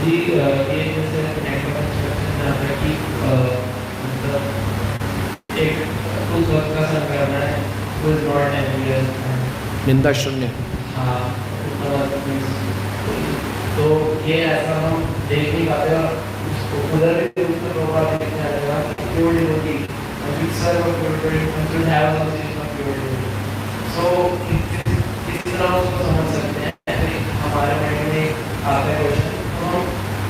जी ये जैसे कि मतलब एक उस वक्त का संकल्प है, वो नॉट एवरीवेयर निंदा शून्य। हाँ, तो ये ऐसा हम देख नहीं पाते और उसको उधर भी उसको प्रभाव देखने आएगा pure devotee which serve a pure devotee and should have association of pure devotee. So किस तरह उसको समझ सकते हैं? हमारे माइंड में आता है क्वेश्चन, तो हम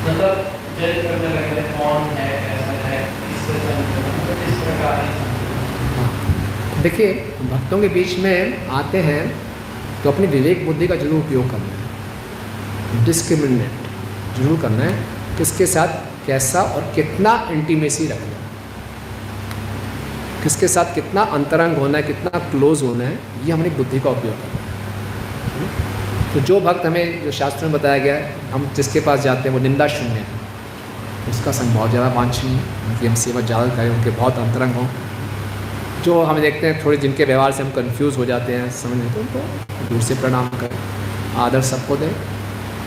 मतलब जज करने लगे हैं कौन है, ऐसा है, इससे समझना, इस प्रकार ही समझना। देखिए, भक्तों के बीच में आते हैं तो अपनी विवेक बुद्धि का जरूर उपयोग करना है, डिस्क्रिमिनेट जरूर करना है, किसके साथ कैसा और कितना इंटीमेसी रखना है, किसके साथ कितना अंतरंग होना है, कितना क्लोज होना है, ये हमारी बुद्धि का उपयोग करना है। तो जो भक्त हमें जो शास्त्र में बताया गया है, हम जिसके पास जाते हैं वो निंदा शून्य है, उसका संग बहुत ज़्यादा वांछनीय है, उनकी हम सेवा ज़्यादा करें, उनके बहुत अंतरंग हों। जो हम देखते हैं थोड़े जिनके व्यवहार से हम कंफ्यूज हो जाते हैं, समझ नहीं, तो उनको दूर से प्रणाम करें, आदर सबको दें,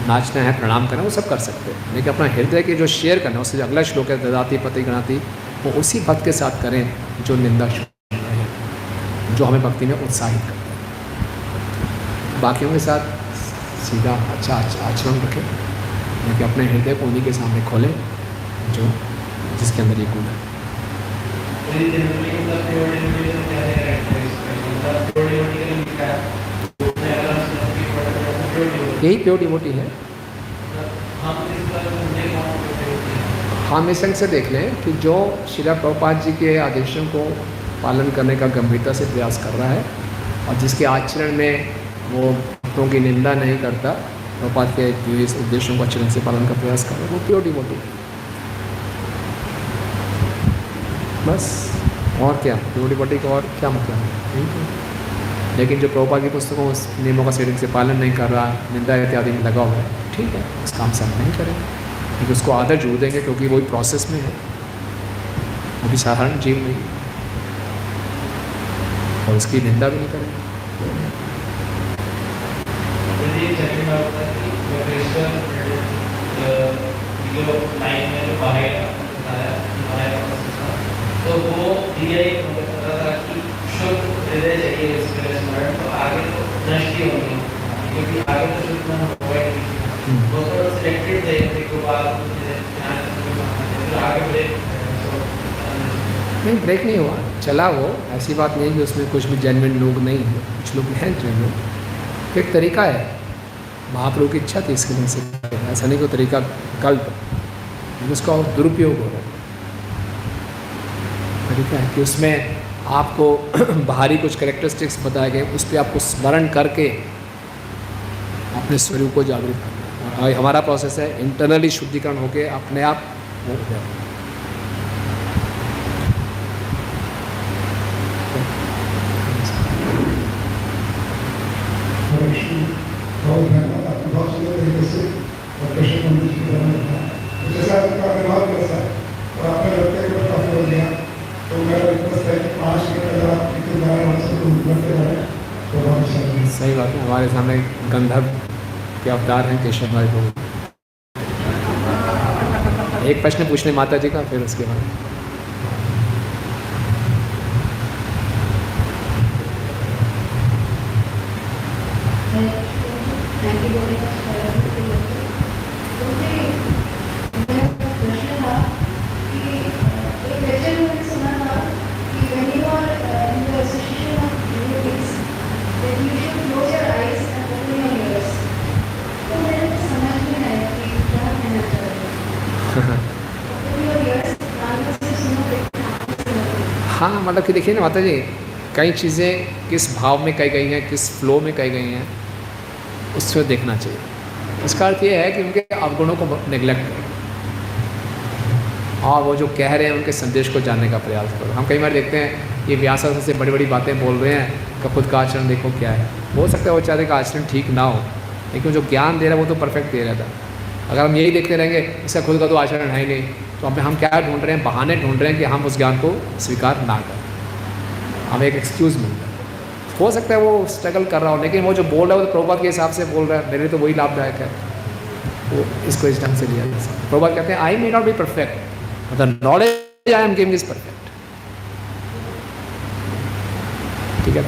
नाचना है प्रणाम करें, वो सब कर सकते हैं, लेकिन अपना हृदय के जो शेयर करना है, उससे अगला श्लोक है ददाति पति गणाति, वो उसी भक्त के साथ करें जो निंदा शून्य है, जो हमें भक्ति में उत्साहित करता है। बाकियों के साथ सीधा अच्छा आचरण रखें, लेकिन अपने हृदय को उन्हीं के सामने खोलें जो जिसके अंदर ये गुण है। यही प्योर डिवोटी है। हम इस अंग से देख लें कि जो श्रील प्रभुपाद जी के आदेशों को पालन करने का गंभीरता से प्रयास कर रहा है और जिसके आचरण में वो भक्तों की निंदा नहीं करता, प्रभुपाद के दिए उद्देश्यों को अच्छे ढंग से पालन का प्रयास कर रहा है, वो प्योर डिवोटी है। बस, और क्या प्योर डिवोटी का और क्या मतलब है? लेकिन जो प्रभुपाद की पुस्तकों उस नियमों का सही ढंग से पालन नहीं कर रहा, निंदा इत्यादि में लगा हुआ है, ठीक है, उस काम से हम नहीं करें, क्योंकि उसको आदर जरूर देंगे, क्योंकि वही प्रोसेस में है, वो भी साधारण जीव नहीं, और उसकी निंदा भी नहीं करेंगे। तो वो दिया एक पता था कि शुद्ध हृदय चाहिए इसके स्मरण, तो आगे तो नष्ट ही होंगे, क्योंकि आगे तो शुद्ध मन होगा ही नहीं। वो थोड़ा सिलेक्टेड थे, एक बार आगे ब्रेक नहीं, ब्रेक नहीं हुआ, चला वो, ऐसी बात नहीं कि उसमें कुछ भी जेन्युइन लोग नहीं हैं, कुछ लोग हैं जेन्युइन। एक तरीका है, महाप्रभु की इच्छा थी इसके लिए से, ऐसा नहीं कोई तरीका गलत, उसका दुरुपयोग हो रहा है। तरीका है कि उसमें आपको बाहरी कुछ कैरेक्टरिस्टिक्स बताए गए, उस पर आपको स्मरण करके अपने स्वरूप को जागृत करना, और हमारा प्रोसेस है इंटरनली शुद्धिकरण होके अपने आप हो जाए। बहुत धन्यवाद, आपने बहुत सुंदर तरीके से और कृष्ण मंदिर की तरह था, जैसा आपका अनुवाद कैसा है और आपने लगता है कि काफ़ी हो गया, तो मेरा रिक्वेस्ट है कि 5 मिनट अगर आप कितने बार हमसे करते रहें तो बहुत अच्छा लगेगा। सही बात है, हमारे सामने गंधर्व के अवतार हैं केशव भाई को। एक प्रश्न पूछने माता जी का, फिर उसके बाद हाँ, मतलब कि देखिए ना माता जी, कई चीज़ें किस भाव में कही गई हैं, किस फ्लो में कही गई हैं, उसको देखना चाहिए। इसका अर्थ ये है कि उनके अवगुणों को नेग्लेक्ट करो और वो जो कह रहे हैं उनके संदेश को जानने का प्रयास करो। हम कई बार देखते हैं ये व्यासा से बड़ी बड़ी बातें बोल रहे हैं कि खुद का आचरण देखो क्या है। हो सकता है वो चाहते का आचरण ठीक ना हो, लेकिन जो ज्ञान दे रहा है वो तो परफेक्ट दे रहा था। अगर हम यही देखते रहेंगे इसका खुद का तो आचरण है ही नहीं, तो हम क्या ढूंढ रहे हैं, बहाने ढूंढ रहे हैं कि हम उस ज्ञान को स्वीकार ना करें, हमें एक एक्सक्यूज़ मिल जाए। हो सकता है वो स्ट्रगल कर रहा हो, लेकिन वो जो बोल रहा है वो तो प्रभुपाद के हिसाब से बोल रहा है, मेरे लिए तो वही लाभदायक है, तो इसको इस ढंग से लिया जा सकता है। प्रभुपाद कहते हैं I may not be perfect, the knowledge I am giving is perfect. ठीक है।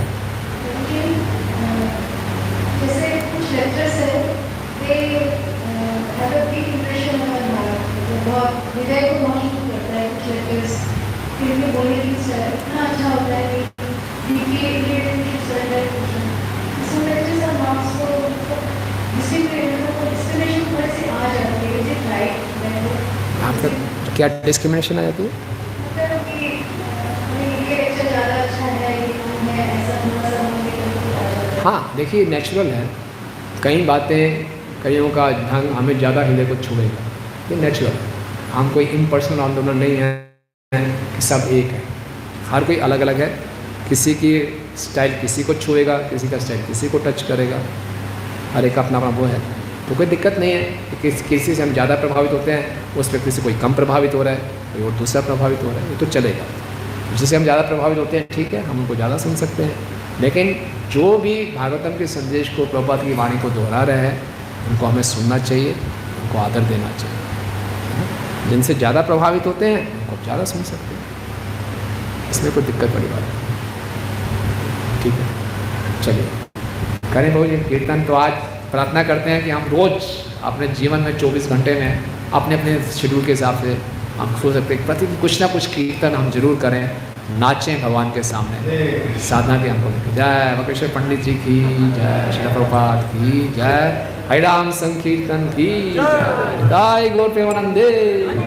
हृदय को बहुत शुरू करता है कुछ लेटर्स फिर भी बोलने की इतना अच्छा होता है कि deeply related question so letters are not so discrimination थोड़ी सी आ जाती है इज इट राइट आपका क्या डिस्क्रिमिनेशन आ जाती है? मतलब कि ये लेक्चर ज़्यादा अच्छा है ये कम है ऐसा थोड़ा सा मुझे हाँ देखिए, नेचुरल है। कई बातें, कईयों का ढंग हमें ज़्यादा हृदय को छुएगा, ये नेचुरल है। हम कोई इम्पर्सनल आंदोलन नहीं है कि सब एक है, हर कोई अलग अलग है। किसी की स्टाइल किसी को छुएगा, किसी का स्टाइल किसी को टच करेगा, हर एक का अपना अपना वो है। तो कोई दिक्कत नहीं है कि किसी से हम ज़्यादा प्रभावित होते हैं, उस व्यक्ति से कोई कम प्रभावित हो रहा है, कोई और दूसरा प्रभावित हो रहा है, ये तो चलेगा। जिससे हम ज़्यादा प्रभावित होते हैं ठीक है, हम उनको ज़्यादा सुन सकते हैं। लेकिन जो भी भागवतम के संदेश को, प्रभुपाद की वाणी को दोहरा रहे हैं, उनको हमें सुनना चाहिए, उनको आदर देना चाहिए। जिनसे ज़्यादा प्रभावित होते हैं उनको ज़्यादा सुन सकते हैं, इसमें कोई दिक्कत वाली बात नहीं। ठीक है, चलिए करें प्रभु जी कीर्तन। तो आज प्रार्थना करते हैं कि हम रोज़ अपने जीवन में 24 घंटे में अपने अपने शेड्यूल के हिसाब से हम सोच सकते हैं प्रतिदिन कुछ ना कुछ कीर्तन हम जरूर करें, नाचें भगवान के सामने, साधना के हमको। जय वक्रेश्वर पंडित जी की जय, श्रील प्रभुपाद की जय, हरिराम संकीर्तन की जय, गौर प्रेमानंदे।